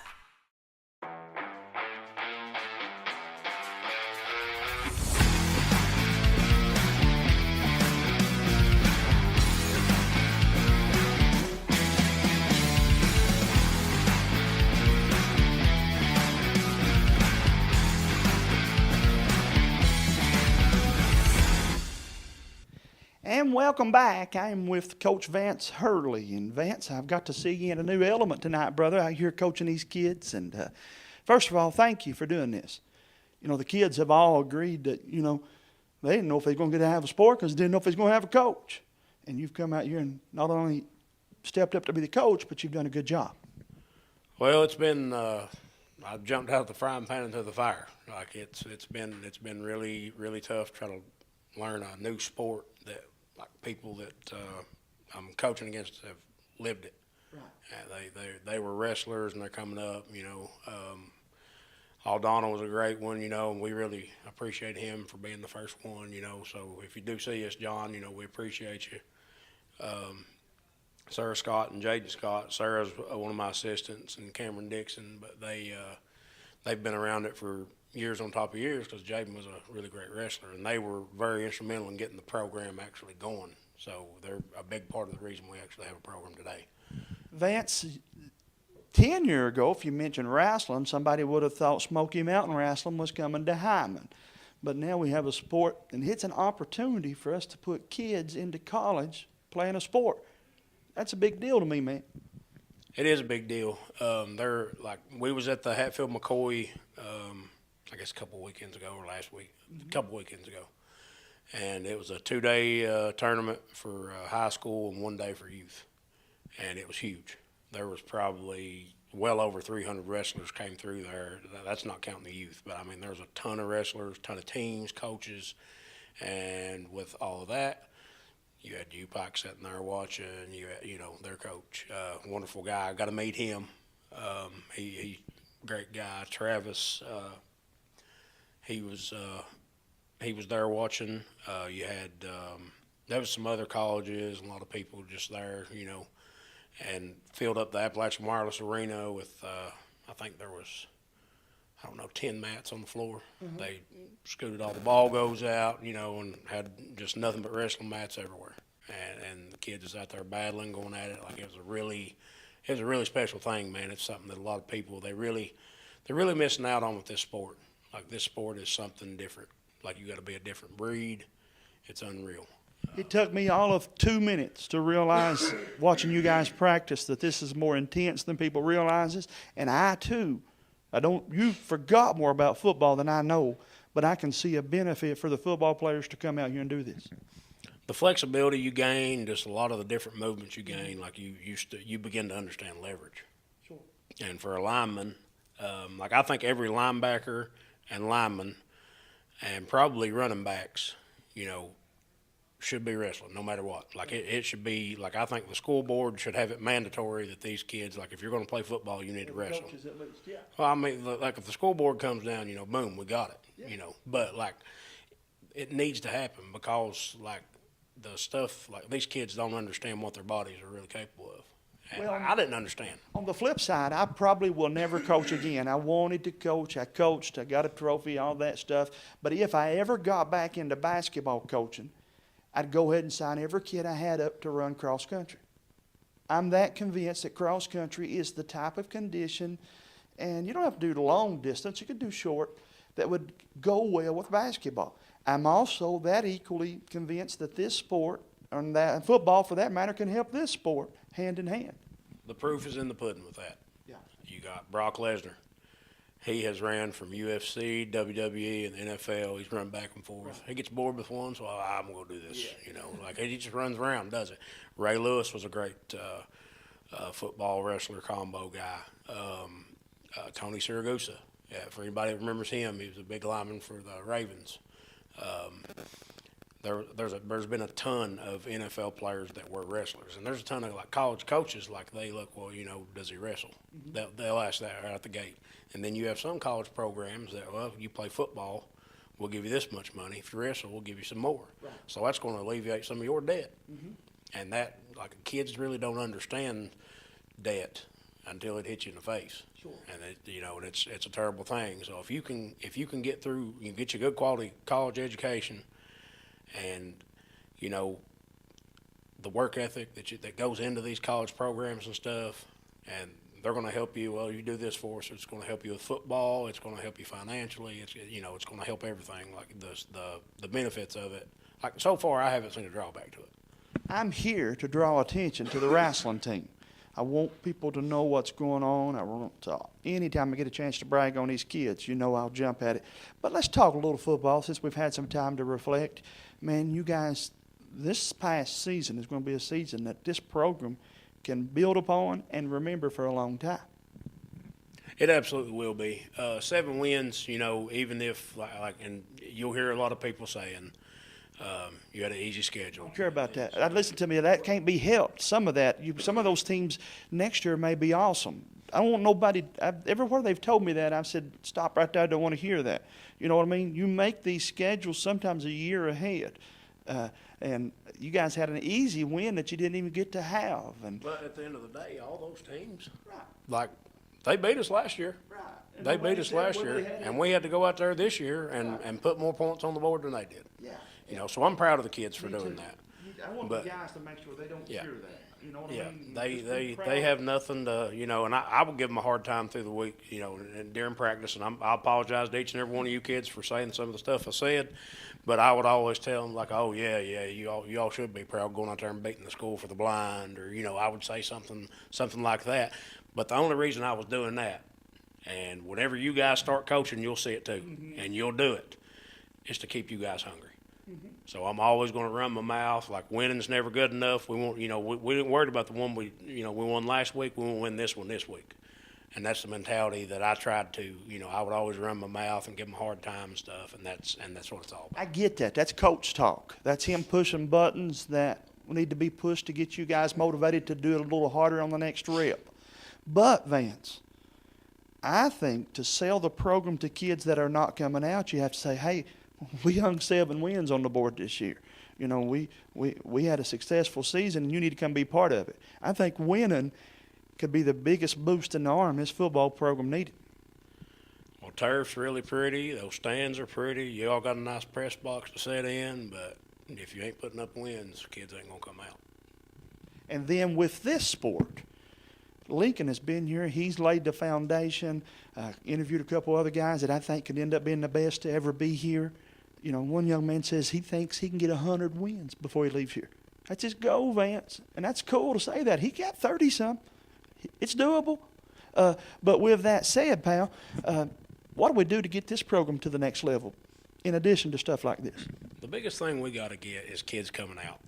And welcome back. I am with Coach Vance Hurley. And Vance, I've got to see you in a new element tonight, brother, out here coaching these kids. And first of all, thank you for doing this. You know, the kids have all agreed that, you know, they didn't know if they were going to get to have a sport because they didn't know if they was going to have a coach. And you've come out here and not only stepped up to be the coach, but you've done a good job. Well, it's been I've jumped out of the frying pan into the fire. Like it's been really tough trying to learn a new sport that like people that I'm coaching against have lived it. Right. They were wrestlers and they're coming up. You know, Aldana was a great one. You know, and we really appreciate him for being the first one. You know, so if you do see us, John, you know, we appreciate you. Sarah Scott and Jaden Scott. Sarah's one of my assistants, and Cameron Dixon, but they've been around it for years on top of years because Jaden was a really great wrestler, and they were very instrumental in getting the program actually going. So they're a big part of the reason we actually have a program today. Vance, 10 years ago, if you mentioned wrestling, somebody would have thought Smoky Mountain Wrestling was coming to Hyman. But now we have a sport, and it's an opportunity for us to put kids into college playing a sport. That's a big deal to me, man. It is a big deal. They're like, we was at the Hatfield-McCoy, I guess a couple weekends ago or last week, a couple weekends ago. And it was a 2-day tournament for high school and 1 day for youth. And it was huge. There was probably well over 300 wrestlers came through there. That's not counting the youth. But, I mean, there was a ton of wrestlers, ton of teams, coaches. And with all of that, you had UPAC sitting there watching. You had, you know, their coach, wonderful guy. I got to meet him. He great guy. Travis, he was there watching. You had there was some other colleges, a lot of people just there, you know, and filled up the Appalachian Wireless Arena with I think there was, I don't know, 10 mats on the floor. Mhm. They scooted all the ball goes out, you know, and had just nothing but wrestling mats everywhere. And the kids was out there battling, going at it. Like it was a really special thing, man. It's something that a lot of people, they're really missing out on with this sport. Like this sport is something different. Like you got to be a different breed. It's unreal. It took me all of 2 minutes to realize, watching you guys practice, that this is more intense than people realizes. And I too, you forgot more about football than I know, but I can see a benefit for the football players to come out here and do this. The flexibility you gain, just a lot of the different movements you gain, like you begin to understand leverage. Sure. And for a lineman, like I think every linebacker and lineman, and probably running backs, you know, should be wrestling no matter what. Like it should be, like I think the school board should have it mandatory that these kids, like if you're going to play football, you need to wrestle. Coaches at least, yeah. Well, I mean, like if the school board comes down, you know, boom, we got it, yeah. You know. But like it needs to happen because like the stuff, like these kids don't understand what their bodies are really capable of. And Well, I didn't understand. On the flip side, I probably will never coach again. I wanted to coach. I coached. I got a trophy, all that stuff. But if I ever got back into basketball coaching, I'd go ahead and sign every kid I had up to run cross country. I'm that convinced that cross country is the type of condition, and you don't have to do the long distance. You could do short, that would go well with basketball. I'm also that equally convinced that this sport, and that football for that matter, can help this sport hand in hand. The proof is in the pudding with that. Yeah. You got Brock Lesnar. He has ran from UFC, WWE, and the NFL. He's run back and forth. He gets bored with one, so I'm going to do this. You know, like he just runs around, does it. Ray Lewis was a great football wrestler combo guy. Tony Siragusa, yeah, for anybody that remembers him, he was a big lineman for the Ravens. There's been a ton of NFL players that were wrestlers, and there's a ton of like college coaches. Like they look, well, you know, does he wrestle? Mm-hmm. They'll ask that right out the gate. And then you have some college programs that, well, if you play football, we'll give you this much money. If you wrestle, we'll give you some more. Right. So that's going to alleviate some of your debt. Mm-hmm. And that, like, kids really don't understand debt until it hits you in the face. Sure. And you know, and it's a terrible thing. So if you can get through, you can get your good quality college education, and you know, the work ethic that goes into these college programs and stuff, and they're going to help you. Well, you do this for us. It's going to help you with football. It's going to help you financially. It's it's going to help everything. Like the benefits of it. Like so far, I haven't seen a drawback to it. I'm here to draw attention to the wrestling team. I want people to know what's going on. I want to, anytime I get a chance to brag on these kids, you know I'll jump at it. But let's talk a little football since we've had some time to reflect. Man, you guys, this past season is going to be a season that this program can build upon and remember for a long time. It absolutely will be. 7 wins, you know, even if, like, and you'll hear a lot of people saying, you had an easy schedule. I don't care about that. Listen to me, that can't be helped. Some of that, some of those teams next year may be awesome. I don't want nobody, everywhere they've told me that, I've said, stop right there, I don't want to hear that. You know what I mean? You make these schedules sometimes a year ahead. And you guys had an easy win that you didn't even get to have. But at the end of the day, all those teams, like, they beat us last year. Right. They beat us last year, and we had to go out there this year and put more points on the board than they did. Yeah. You know, so I'm proud of the kids for doing that. I want the guys to make sure they don't hear that. You know what I mean? They have nothing to, you know, and I will give them a hard time through the week, you know, and during practice, and I apologize to each and every one of you kids for saying some of the stuff I said, but I would always tell them, like, oh, yeah, you all should be proud going out there and beating the school for the blind, or, you know, I would say something like that. But the only reason I was doing that, and whenever you guys start coaching, you'll see it too, and you'll do it, is to keep you guys hungry. So I'm always going to run my mouth like winning's never good enough. We won't, you know, we didn't worry about the one we won last week. We won't win this one this week, and that's the mentality that I tried to, you know, I would always run my mouth and give them a hard time and stuff, and that's what it's all about. I get that. That's coach talk. That's him pushing buttons that need to be pushed to get you guys motivated to do it a little harder on the next rep. But Vance, I think to sell the program to kids that are not coming out, you have to say, hey, we hung 7 wins on the board this year. You know, we had a successful season, and you need to come be part of it. I think winning could be the biggest boost in the arm this football program needed. Well, turf's really pretty. Those stands are pretty. You all got a nice press box to sit in, but if you ain't putting up wins, kids ain't going to come out. And then with this sport, Lincoln has been here. He's laid the foundation. Interviewed a couple other guys that I think could end up being the best to ever be here. You know, one young man says he thinks he can get 100 wins before he leaves here. That's his goal, Vance. And that's cool to say that. He got 30-some. It's doable. But with that said, pal, what do we do to get this program to the next level in addition to stuff like this? The biggest thing we got to get is kids coming out.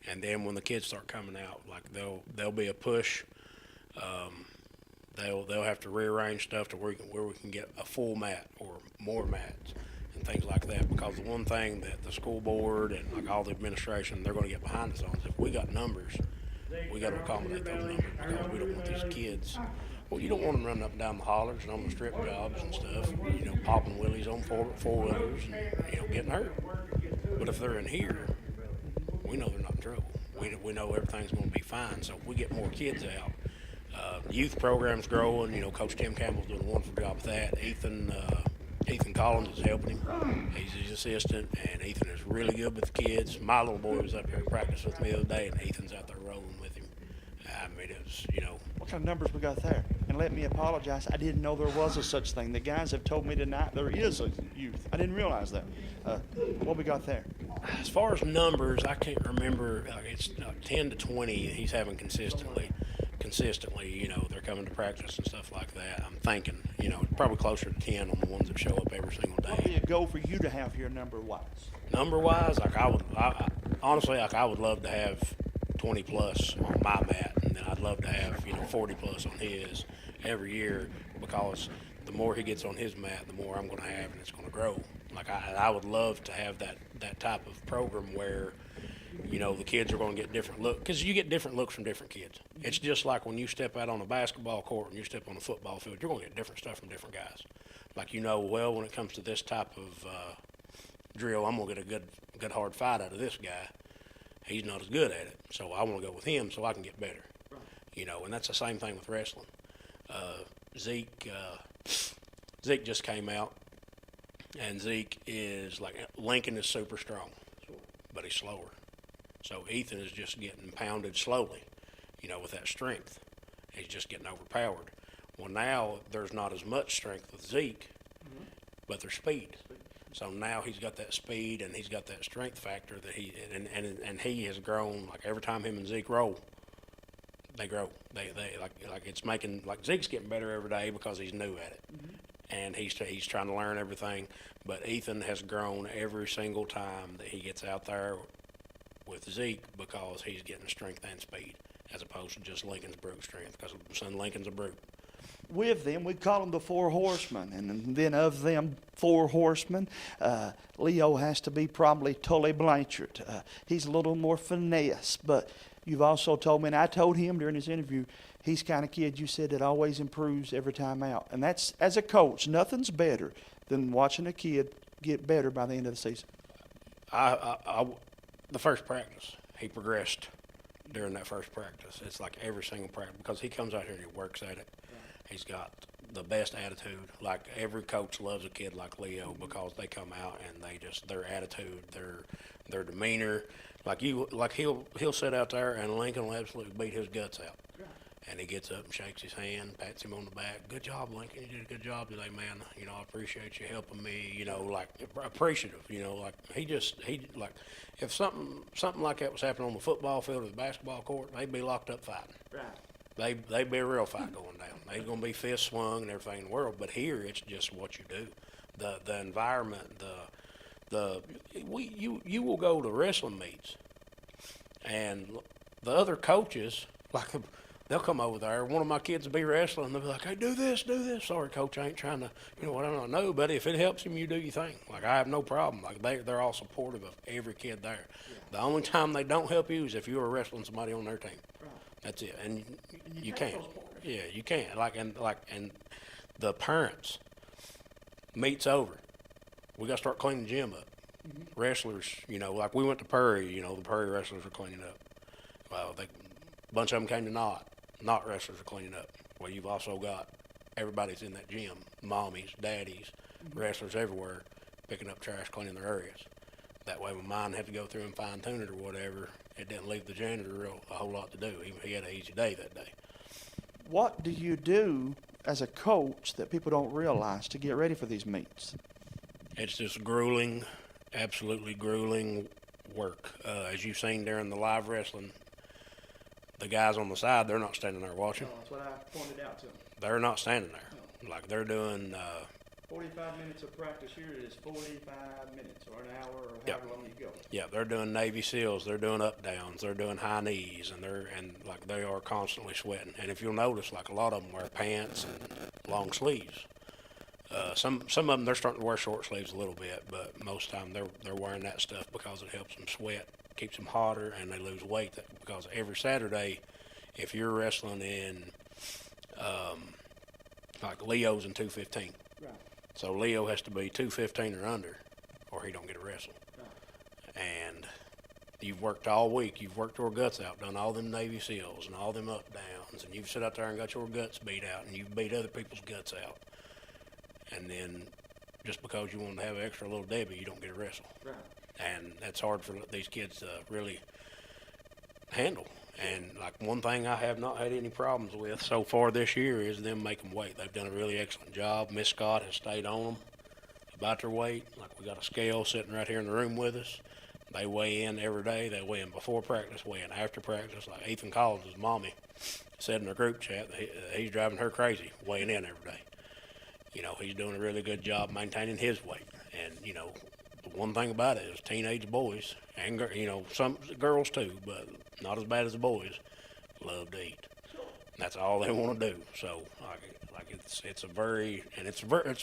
And then when the kids start coming out, like there'll be a push. They'll have to rearrange stuff to where we can get a full mat or more mats and things like that. Because the one thing that the school board and like all the administration, they're going to get behind us on is if we got numbers, we got to accommodate those numbers because we don't want these kids. Well, you don't want them running up and down the hollers and on the strip jobs and stuff, you know, popping wheelies on four-wheelers and, you know, getting hurt. But if they're in here, we know they're not in trouble. We know everything's going to be fine. So if we get more kids out, youth program's growing. You know, Coach Tim Campbell's doing a wonderful job with that. Ethan Collins is helping him. He's his assistant, and Ethan is really good with the kids. My little boy was up here practice with me the other day, and Ethan's out there rolling with him. I mean, it was, you know. What kind of numbers we got there? And let me apologize. I didn't know there was a such thing. The guys have told me tonight there is a youth. I didn't realize that. What we got there? As far as numbers, I can't remember. It's 10 to 20 he's having consistently, you know, they're coming to practice and stuff like that. I'm thinking, you know, probably closer to 10 on the ones that show up every single day. What would be a goal for you to have here number-wise? Number-wise, like honestly, like I would love to have 20 plus on my mat, and then I'd love to have, you know, 40 plus on his every year, because the more he gets on his mat, the more I'm going to have, and it's going to grow. Like I would love to have that type of program where, you know, the kids are going to get different looks, because you get different looks from different kids. It's just like when you step out on a basketball court and you step on a football field, you're going to get different stuff from different guys. Like, you know, well, when it comes to this type of drill, I'm going to get a good hard fight out of this guy. He's not as good at it, so I want to go with him so I can get better. Right. You know, and that's the same thing with wrestling. Zeke just came out, and Zeke is like, Lincoln is super strong, but he's slower. So Ethan is just getting pounded slowly, you know, with that strength. He's just getting overpowered. Well, now there's not as much strength with Zeke, but there's speed. So now he's got that speed and he's got that strength factor that and he has grown. Like every time him and Zeke roll, they grow. They like it's making, like, Zeke's getting better every day because he's new at it, and he's trying to learn everything. But Ethan has grown every single time that he gets out there with Zeke, because he's getting strength and speed as opposed to just Lincoln's brute strength, because son Lincoln's a brute. With them, we call them the Four Horsemen, and then of them 4 horsemen, Leo has to be probably Tully Blanchard. He's a little more finesse, but you've also told me, and I told him during this interview, he's kind of kid you said that always improves every time out. And that's, as a coach, nothing's better than watching a kid get better by the end of the season. The first practice, he progressed during that first practice. It's like every single practice, because he comes out here and he works at it. He's got the best attitude. Like, every coach loves a kid like Leo, because they come out and their attitude, their demeanor. Like he'll sit out there and Lincoln will absolutely beat his guts out. And he gets up and shakes his hand, pats him on the back. Good job, Lincoln. You did a good job today, man. You know, I appreciate you helping me. You know, like, appreciative. You know, like he like, if something like that was happening on the football field or the basketball court, they'd be locked up fighting. Right. They'd be a real fight going down. They're going to be fist swung and everything in the world. But here, it's just what you do. The environment, you will go to wrestling meets, and the other coaches, like, they'll come over there. One of my kids will be wrestling, and they'll be like, hey, do this. Sorry, Coach, I ain't trying to, you know what, I don't know, buddy. If it helps him, you do your thing. Like, I have no problem. Like, they're all supportive of every kid there. Yeah. The only time they don't help you is if you are wrestling somebody on their team. Right. That's it. And you can't. Yeah, you can't. And the parents, meet's over. We got to start cleaning the gym up. Wrestlers, you know, like we went to Prairie, you know, the Prairie wrestlers were cleaning up. Well, a bunch of them came to Knott wrestlers are cleaning up. Well, you've also got everybody's in that gym, mommies, daddies, wrestlers everywhere, picking up trash, cleaning their areas. That way when mine had to go through and fine tune it or whatever, it didn't leave the janitor a whole lot to do. He had an easy day that day. What do you do as a coach that people don't realize to get ready for these meets? It's just grueling, absolutely grueling work. As you've seen during the live wrestling, the guys on the side, they're not standing there watching. That's what I pointed out to them. They're not standing there. Like they're doing 45 minutes of practice here is 45 minutes or an hour or however long you go. Yeah, they're doing Navy SEALs, they're doing up downs, they're doing high knees, and they are constantly sweating. And if you'll notice, like a lot of them wear pants and long sleeves. Some of them they're starting to wear short sleeves a little bit, but most of the time they're wearing that stuff because it helps them sweat, keeps them hotter, and they lose weight. Because every Saturday, if you're wrestling in like Leo's in 215, right. So Leo has to be 215 or under, or he don't get a wrestle. Right. And you've worked all week. You've worked your guts out, done all them Navy SEALs and all them up downs, and you've sit out there and got your guts beat out, and you've beat other people's guts out. And then just because you want to have an extra little Debbie, you don't get a wrestle. Right. And that's hard for these kids to really handle. And like one thing I have not had any problems with so far this year is them making weight. They've done a really excellent job. Miss Scott has stayed on them about their weight. Like we got a scale sitting right here in the room with us. They weigh in every day. They weigh in before practice, weigh in after practice. Like Ethan Collins' mommy said in our group chat that he's driving her crazy, weighing in every day. You know, he's doing a really good job maintaining his weight. And, you know, the one thing about it is teenage boys, and, you know, some girls too, but not as bad as the boys, love to eat. And that's all they want to do. So, like it's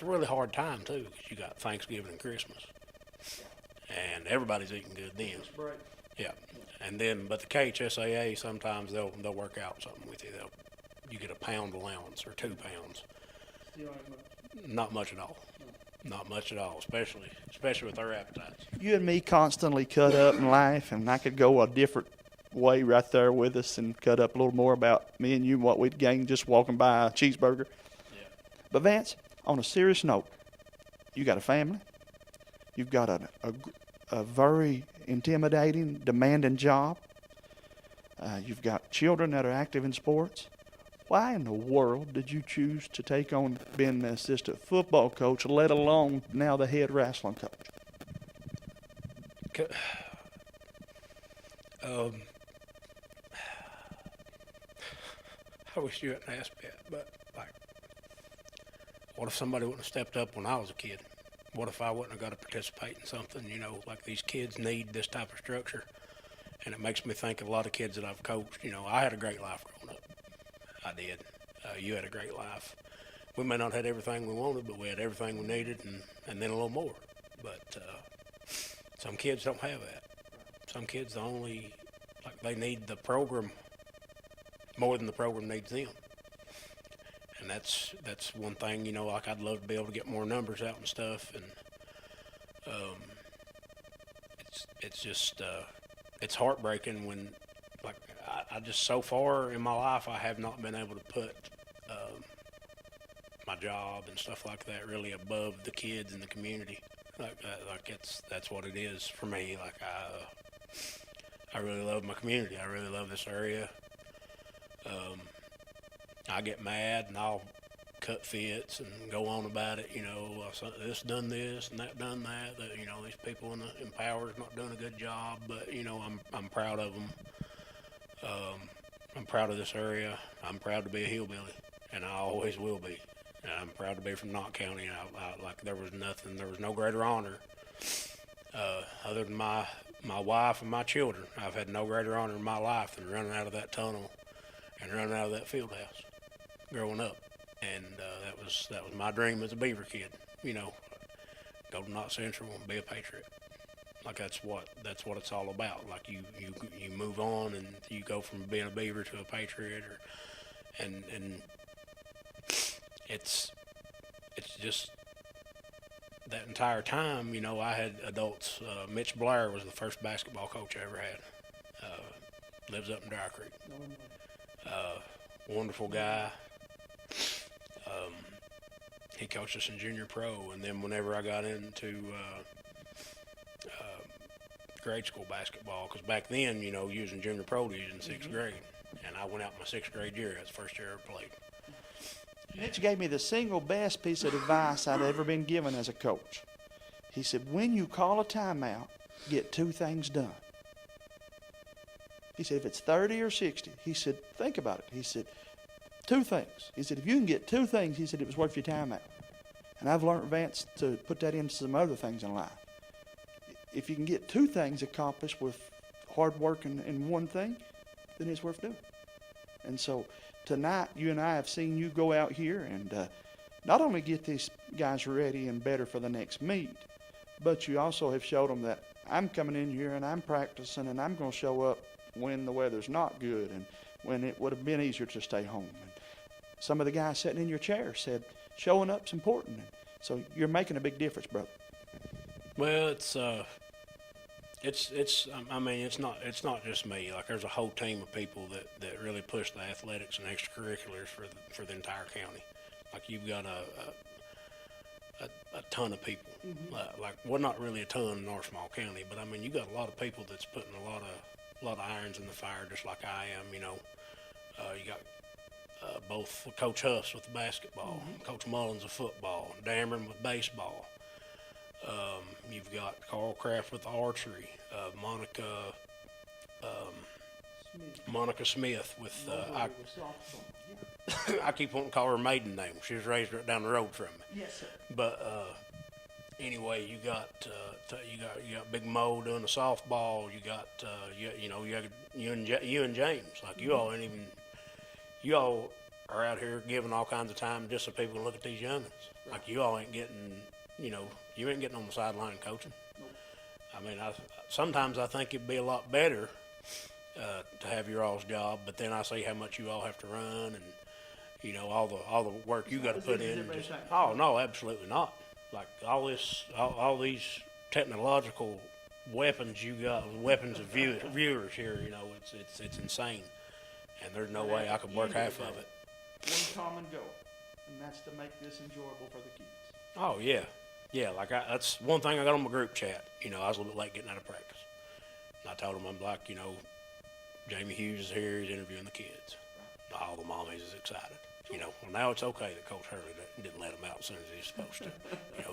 a really hard time too, because you got Thanksgiving and Christmas, and everybody's eating good then. Yeah, and then but the KHSAA sometimes they'll work out something with you. You get a pound allowance or 2 pounds. Not much at all. Not much at all, especially with their appetites. You and me constantly cut up and laugh, and I could go a different way right there with us and cut up a little more about me and you and what we'd gained just walking by a cheeseburger. Yeah. But Vance, on a serious note, you got a family. You've got a very intimidating, demanding job. You've got children that are active in sports. Why in the world did you choose to take on being an assistant football coach, let alone now the head wrestling coach? I wish you hadn't asked me that, but like, what if somebody wouldn't have stepped up when I was a kid? What if I wouldn't have got to participate in something? You know, like these kids need this type of structure, and it makes me think of a lot of kids that I've coached. You know, I had a great life growing up. I did. You had a great life. We may not have had everything we wanted, but we had everything we needed, and then a little more. But some kids don't have that. Some kids they need the program more than the program needs them. And that's one thing, you know, like I'd love to be able to get more numbers out and stuff. And it's just it's heartbreaking when, like, I just so far in my life I have not been able to put my job and stuff like that really above the kids in the community. That's what it is for me. Like I really love my community. I really love this area. I get mad and I'll cut fits and go on about it. You know, this done this and that done that. You know, these people in power's not doing a good job. But you know, I'm proud of them. I'm proud of this area. I'm proud to be a hillbilly, and I always will be. And I'm proud to be from Knott County. Like there was no greater honor other than my wife and my children. I've had no greater honor in my life than running out of that tunnel and running out of that field house growing up. And that was my dream as a Beaver kid. You know, go to Knott Central and be a Patriot. Like that's what it's all about. Like you move on and you go from being a Beaver to a Patriot, and it's it's just that entire time, you know, I had adults. Mitch Blair was the first basketball coach I ever had. Lives up in Dry Creek. Wonderful guy. He coached us in junior pro, and then whenever I got into grade school basketball, because back then, you know, using junior pro to use in 6th grade, and I went out my 6th grade year. That's the first year I ever played. Mitch gave me the single best piece of advice I'd ever been given as a coach. He said, when you call a timeout, get 2 things done. He said, if it's 30 or 60, he said, think about it. He said, 2 things. He said, if you can get 2 things, he said, it was worth your timeout. And I've learned, Vance, to put that into some other things in life. If you can get 2 things accomplished with hard work in one thing, then it's worth doing. And so tonight, you and I have seen you go out here and not only get these guys ready and better for the next meet, but you also have showed them that I'm coming in here and I'm practicing and I'm going to show up when the weather's not good and when it would have been easier to stay home. And some of the guys sitting in your chair said showing up's important. And so you're making a big difference, brother. Well, I mean, it's not just me. Like, there's a whole team of people that really push the athletics and extracurriculars for the entire county. Like, you've got a ton of people. Like, well, not really a ton in our small county, but I mean, you got a lot of people that's putting a lot of irons in the fire, just like I am. You know, you got both Coach Huss with the basketball, Coach Mullins with football, Dameron with baseball. You've got Carl Kraft with archery, Monica Smith with I keep wanting to call her maiden name. She was raised right down the road from me. Yes, sir. But anyway, you got Big Mo doing the softball. You got you and James. Like, you all ain't even, you all are out here giving all kinds of time just so people can look at these youngins. Right. Like, you all ain't getting, you ain't getting on the sideline coaching. Nope. I mean, sometimes I think it'd be a lot better to have your all's job, but then I see how much you all have to run and, all the work you got to put in. Oh no, absolutely not. Like, all these technological weapons you got, weapons of viewers here, it's insane, and there's no way I could work half of it. One common goal, and that's to make this enjoyable for the kids. Oh yeah. Like, that's one thing I got on my group chat. I was a little bit late getting out of practice, and I told them, I'm like, Jamie Hughes is here. He's interviewing the kids. All the mommies is excited. Well, now it's okay that Coach Hurley didn't let him out as soon as he's supposed to.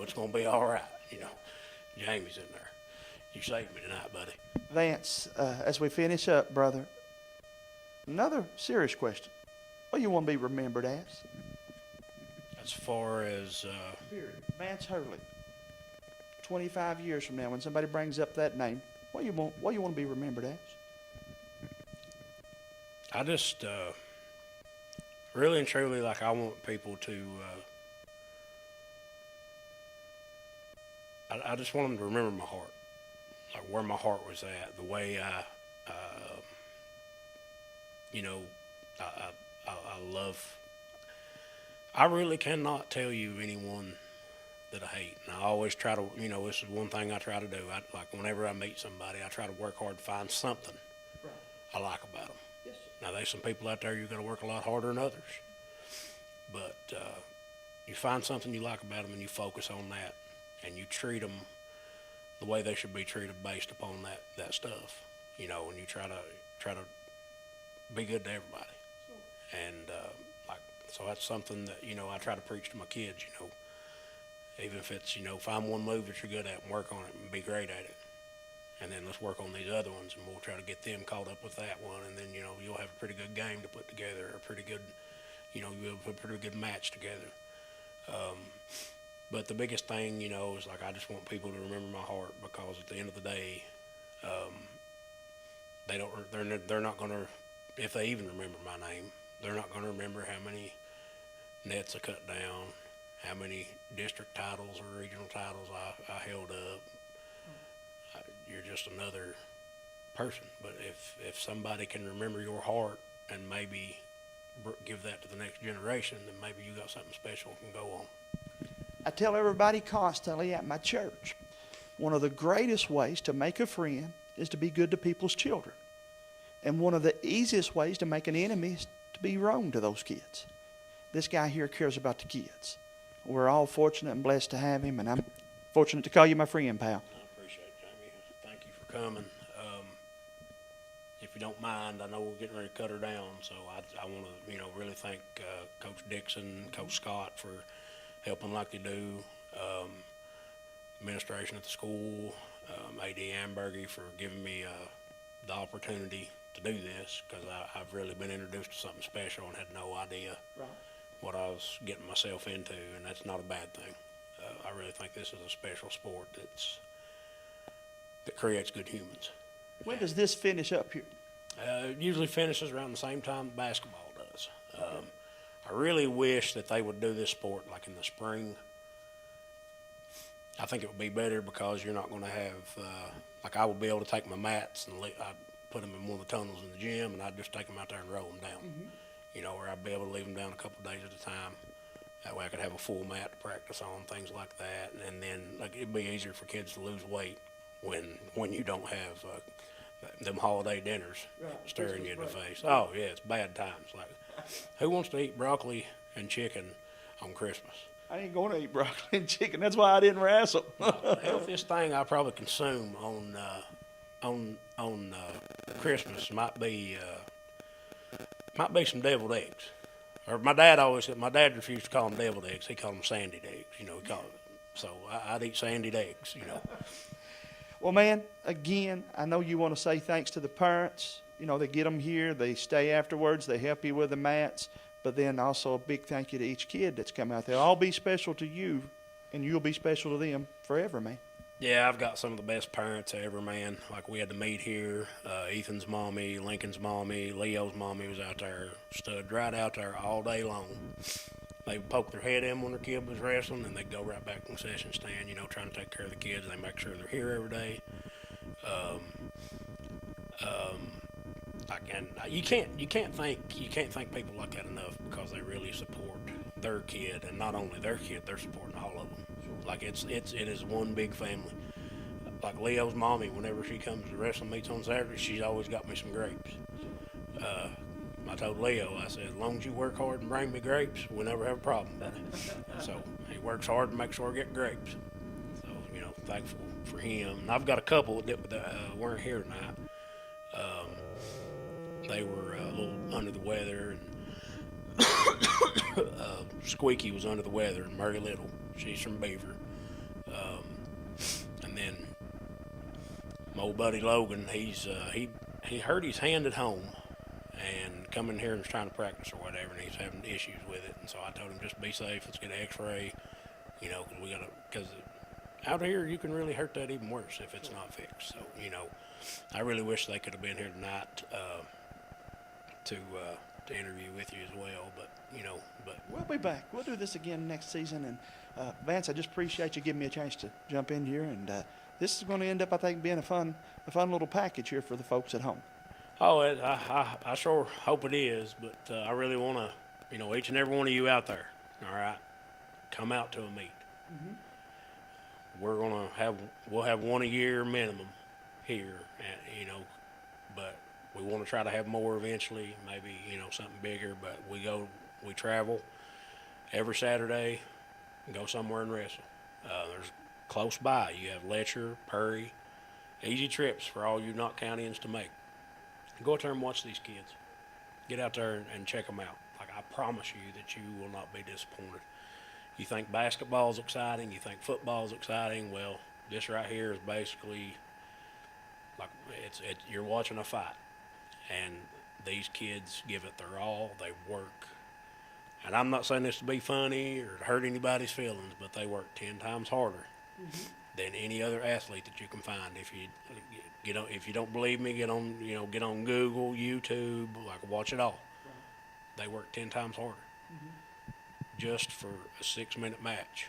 It's going to be all right. Jamie's in there. You saved me tonight, buddy. Vance, as we finish up, brother, another serious question. What do you want to be remembered as? As far as... Vance Hurley. 25 years from now, when somebody brings up that name, what do you want to be remembered as? I just... really and truly, like, I want people to, I just want them to remember my heart, like where my heart was at, the way I love, I really cannot tell you anyone that I hate. And I always try to, this is one thing I try to do. Like, whenever I meet somebody, I try to work hard to find something I like about them. Now, there's some people out there you've got to work a lot harder than others. But you find something you like about them and you focus on that, and you treat them the way they should be treated based upon that stuff, and you try to be good to everybody. And so that's something that, I try to preach to my kids, even if it's, find one move that you're good at and work on it and be great at it. And then let's work on these other ones, and we'll try to get them caught up with that one. And then, you'll have a pretty good game to put together, a pretty good, you'll put a pretty good match together. But the biggest thing, is like, I just want people to remember my heart, because at the end of the day, they're not going to, if they even remember my name, they're not going to remember how many nets I cut down, how many district titles or regional titles I held up. You're just another person. But if somebody can remember your heart and maybe give that to the next generation, then maybe you got something special and can go on. I tell everybody constantly at my church, one of the greatest ways to make a friend is to be good to people's children. And one of the easiest ways to make an enemy is to be wrong to those kids. This guy here cares about the kids. We're all fortunate and blessed to have him, and I'm fortunate to call you my friend, pal. I appreciate it, Jamie. Thank you for coming. If you don't mind, I know we're getting ready to cut her down, so I want to, really thank Coach Dixon, Coach Scott for helping like they do, administration at the school, AD Ambergy for giving me the opportunity to do this, because I've really been introduced to something special and had no idea what I was getting myself into, and that's not a bad thing. I really think this is a special sport that creates good humans. When does this finish up here? It usually finishes around the same time basketball does. I really wish that they would do this sport like in the spring. I think it would be better because you're not going to have, like I would be able to take my mats and I'd put them in one of the tunnels in the gym, and I'd just take them out there and roll them down. Or I'd be able to leave them down a couple of days at a time. That way I could have a full mat to practice on, things like that. And then it'd be easier for kids to lose weight when you don't have them holiday dinners staring you in the face. Oh, yeah, it's bad times. Like, who wants to eat broccoli and chicken on Christmas? I ain't going to eat broccoli and chicken. That's why I didn't wrestle. The healthiest thing I probably consume on Christmas might be some deviled eggs. Or my dad refused to call them deviled eggs. He called them sandied eggs. He called them. So I'd eat sandied eggs. Well, man, again, I know you want to say thanks to the parents. They get them here, they stay afterwards, they help you with the mats, but then also a big thank you to each kid that's come out there. I'll be special to you, and you'll be special to them forever, man. Yeah, I've got some of the best parents ever, man. Like, we had to meet here. Ethan's mommy, Lincoln's mommy, Leo's mommy was out there, stood right out there all day long. They would poke their head in when their kid was wrestling, and they'd go right back to the concession stand, trying to take care of the kids. They make sure they're here every day. You can't thank people like that enough, because they really support their kid, and not only their kid, they're supporting all of them. Like, it is one big family. Like Leo's mommy, whenever she comes to wrestling meets on Saturday, she's always got me some grapes. I told Leo, I said, as long as you work hard and bring me grapes, we'll never have a problem. So he works hard to make sure I get grapes. So, thankful for him. And I've got a couple that weren't here tonight. They were a little under the weather, and Squeaky was under the weather, and Murray Little, she's from Beaver. And then my old buddy Logan, he hurt his hand at home, and come in here and was trying to practice or whatever, and he's having issues with it. And so I told him, just be safe, let's get an x-ray, because out here you can really hurt that even worse if it's not fixed. So, I really wish they could have been here tonight to interview with you as well, but we'll be back. We'll do this again next season. And Vance, I just appreciate you giving me a chance to jump in here, and this is going to end up, I think, being a fun little package here for the folks at home. Oh, I sure hope it is, but I really want to, each and every one of you out there, all right, come out to a meet. Mm-hmm. We'll have one a year minimum here, but we want to try to have more eventually, maybe, something bigger, but we travel every Saturday and go somewhere and wrestle. There's close by, you have Letcher, Perry, easy trips for all you Knott Countyans to make. Go out there and watch these kids. Get out there and check them out. Like, I promise you that you will not be disappointed. You think basketball is exciting, you think football is exciting, well, this right here is basically like you're watching a fight. And these kids give it their all, they work. And I'm not saying this to be funny or to hurt anybody's feelings, but they work 10 times harder than any other athlete that you can find. If you don't believe me, get on Google, YouTube, watch it all. They work 10 times harder just for a 6-minute match.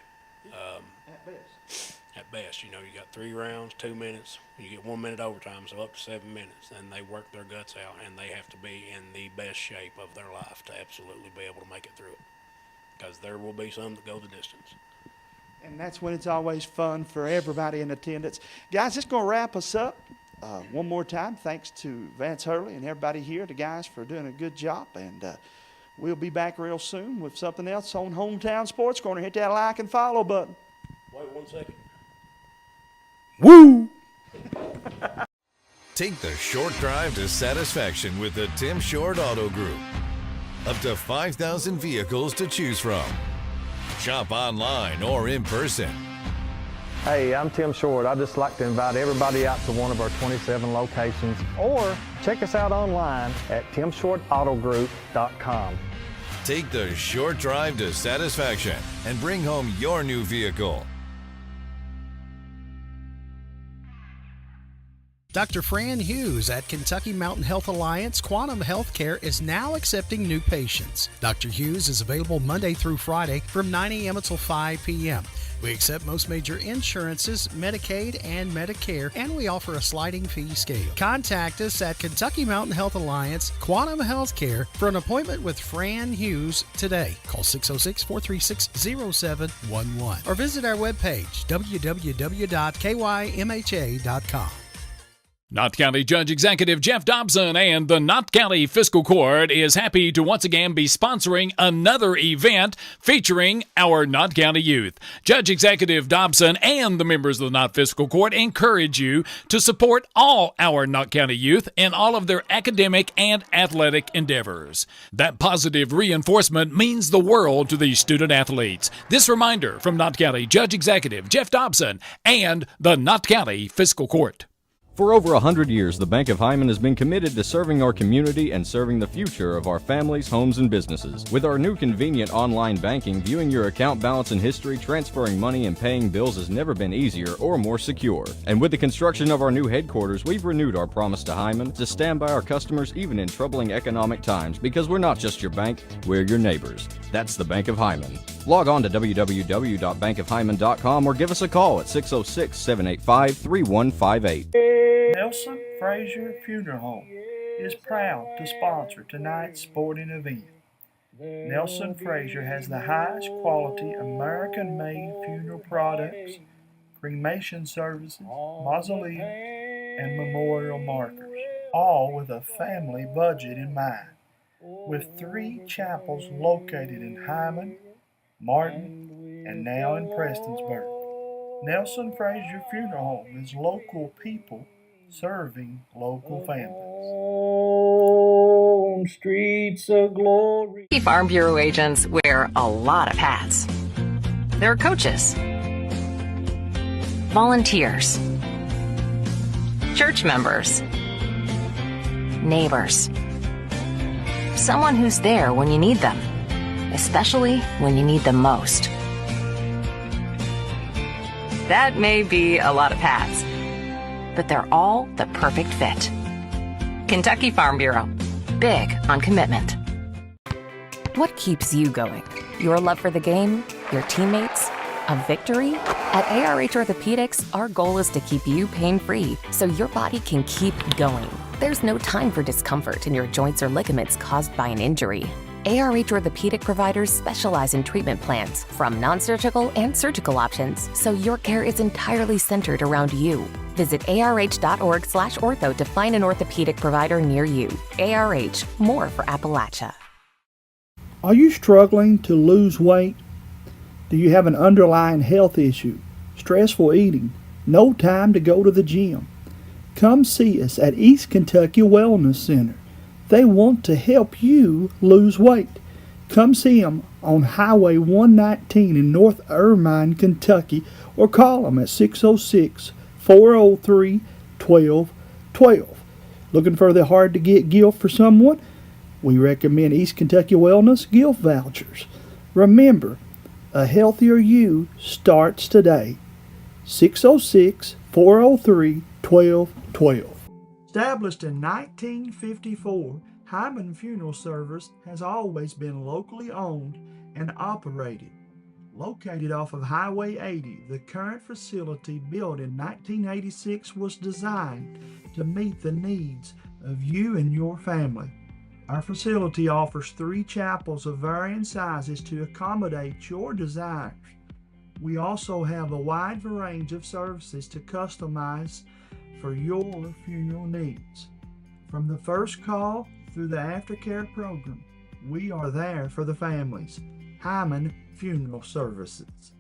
At best, you got 3 rounds, 2 minutes. You get 1 minute overtime, so up to 7 minutes. And they work their guts out, and they have to be in the best shape of their life to absolutely be able to make it through it. Because there will be some that go the distance. And that's when it's always fun for everybody in attendance. Guys, it's going to wrap us up. One more time, thanks to Vance Hurley and everybody here, the guys, for doing a good job. And we'll be back real soon with something else on Hometown Sports Corner. Hit that like and follow button. Wait 1 second. Woo! Take the short drive to satisfaction with the Tim Short Auto Group. Up to 5,000 vehicles to choose from. Shop online or in person. Hey, I'm Tim Short. I'd just like to invite everybody out to one of our 27 locations, or check us out online at timshortautogroup.com. Take the short drive to satisfaction and bring home your new vehicle. Dr. Fran Hughes at Kentucky Mountain Health Alliance Quantum Healthcare is now accepting new patients. Dr. Hughes is available Monday through Friday from 9 a.m. until 5 p.m. We accept most major insurances, Medicaid and Medicare, and we offer a sliding fee scale. Contact us at Kentucky Mountain Health Alliance Quantum Healthcare for an appointment with Fran Hughes today. Call 606-436-0711 or visit our webpage, www.kymha.com. Knott County Judge Executive Jeff Dobson and the Knott County Fiscal Court is happy to once again be sponsoring another event featuring our Knott County youth. Judge Executive Dobson and the members of the Knott Fiscal Court encourage you to support all our Knott County youth in all of their academic and athletic endeavors. That positive reinforcement means the world to these student athletes. This reminder from Knott County Judge Executive Jeff Dobson and the Knott County Fiscal Court. For over 100 years, the Bank of Hyman has been committed to serving our community and serving the future of our families, homes, and businesses. With our new convenient online banking, viewing your account balance and history, transferring money, and paying bills has never been easier or more secure. And with the construction of our new headquarters, we've renewed our promise to Hyman to stand by our customers even in troubling economic times, because we're not just your bank, we're your neighbors. That's the Bank of Hyman. Log on to www.bankofhyman.com or give us a call at 606-785-3158. Nelson Frazier Funeral Home is proud to sponsor tonight's sporting event. Nelson Frazier has the highest quality American-made funeral products, cremation services, mausoleum, and memorial markers, all with a family budget in mind. With 3 chapels located in Hyman, Martin, and now in Prestonsburg, Nelson Frazier Funeral Home is local people serving local families. On streets of glory. Farm Bureau agents wear a lot of hats. They're coaches, volunteers, church members, neighbors, someone who's there when you need them, especially when you need them most. That may be a lot of hats, but they're all the perfect fit. Kentucky Farm Bureau, big on commitment. What keeps you going? Your love for the game? Your teammates? A victory? At ARH Orthopedics, our goal is to keep you pain-free so your body can keep going. There's no time for discomfort in your joints or ligaments caused by an injury. ARH Orthopedic providers specialize in treatment plans, from non-surgical and surgical options, so your care is entirely centered around you. Visit arh.org/ortho to find an orthopedic provider near you. ARH, more for Appalachia. Are you struggling to lose weight? Do you have an underlying health issue? Stressful eating? No time to go to the gym? Come see us at East Kentucky Wellness Center. They want to help you lose weight. Come see them on Highway 119 in North Irvine, Kentucky, or call them at 606-403-1212. Looking for the hard-to-get gift for someone? We recommend East Kentucky Wellness gift vouchers. Remember, a healthier you starts today. 606-403-1212. Established in 1954, Hyman Funeral Service has always been locally owned and operated. Located off of Highway 80, the current facility, built in 1986, was designed to meet the needs of you and your family. Our facility offers 3 chapels of varying sizes to accommodate your desires. We also have a wide range of services to customize for your funeral needs. From the first call through the aftercare program, we are there for the families. Hyman Funeral Services.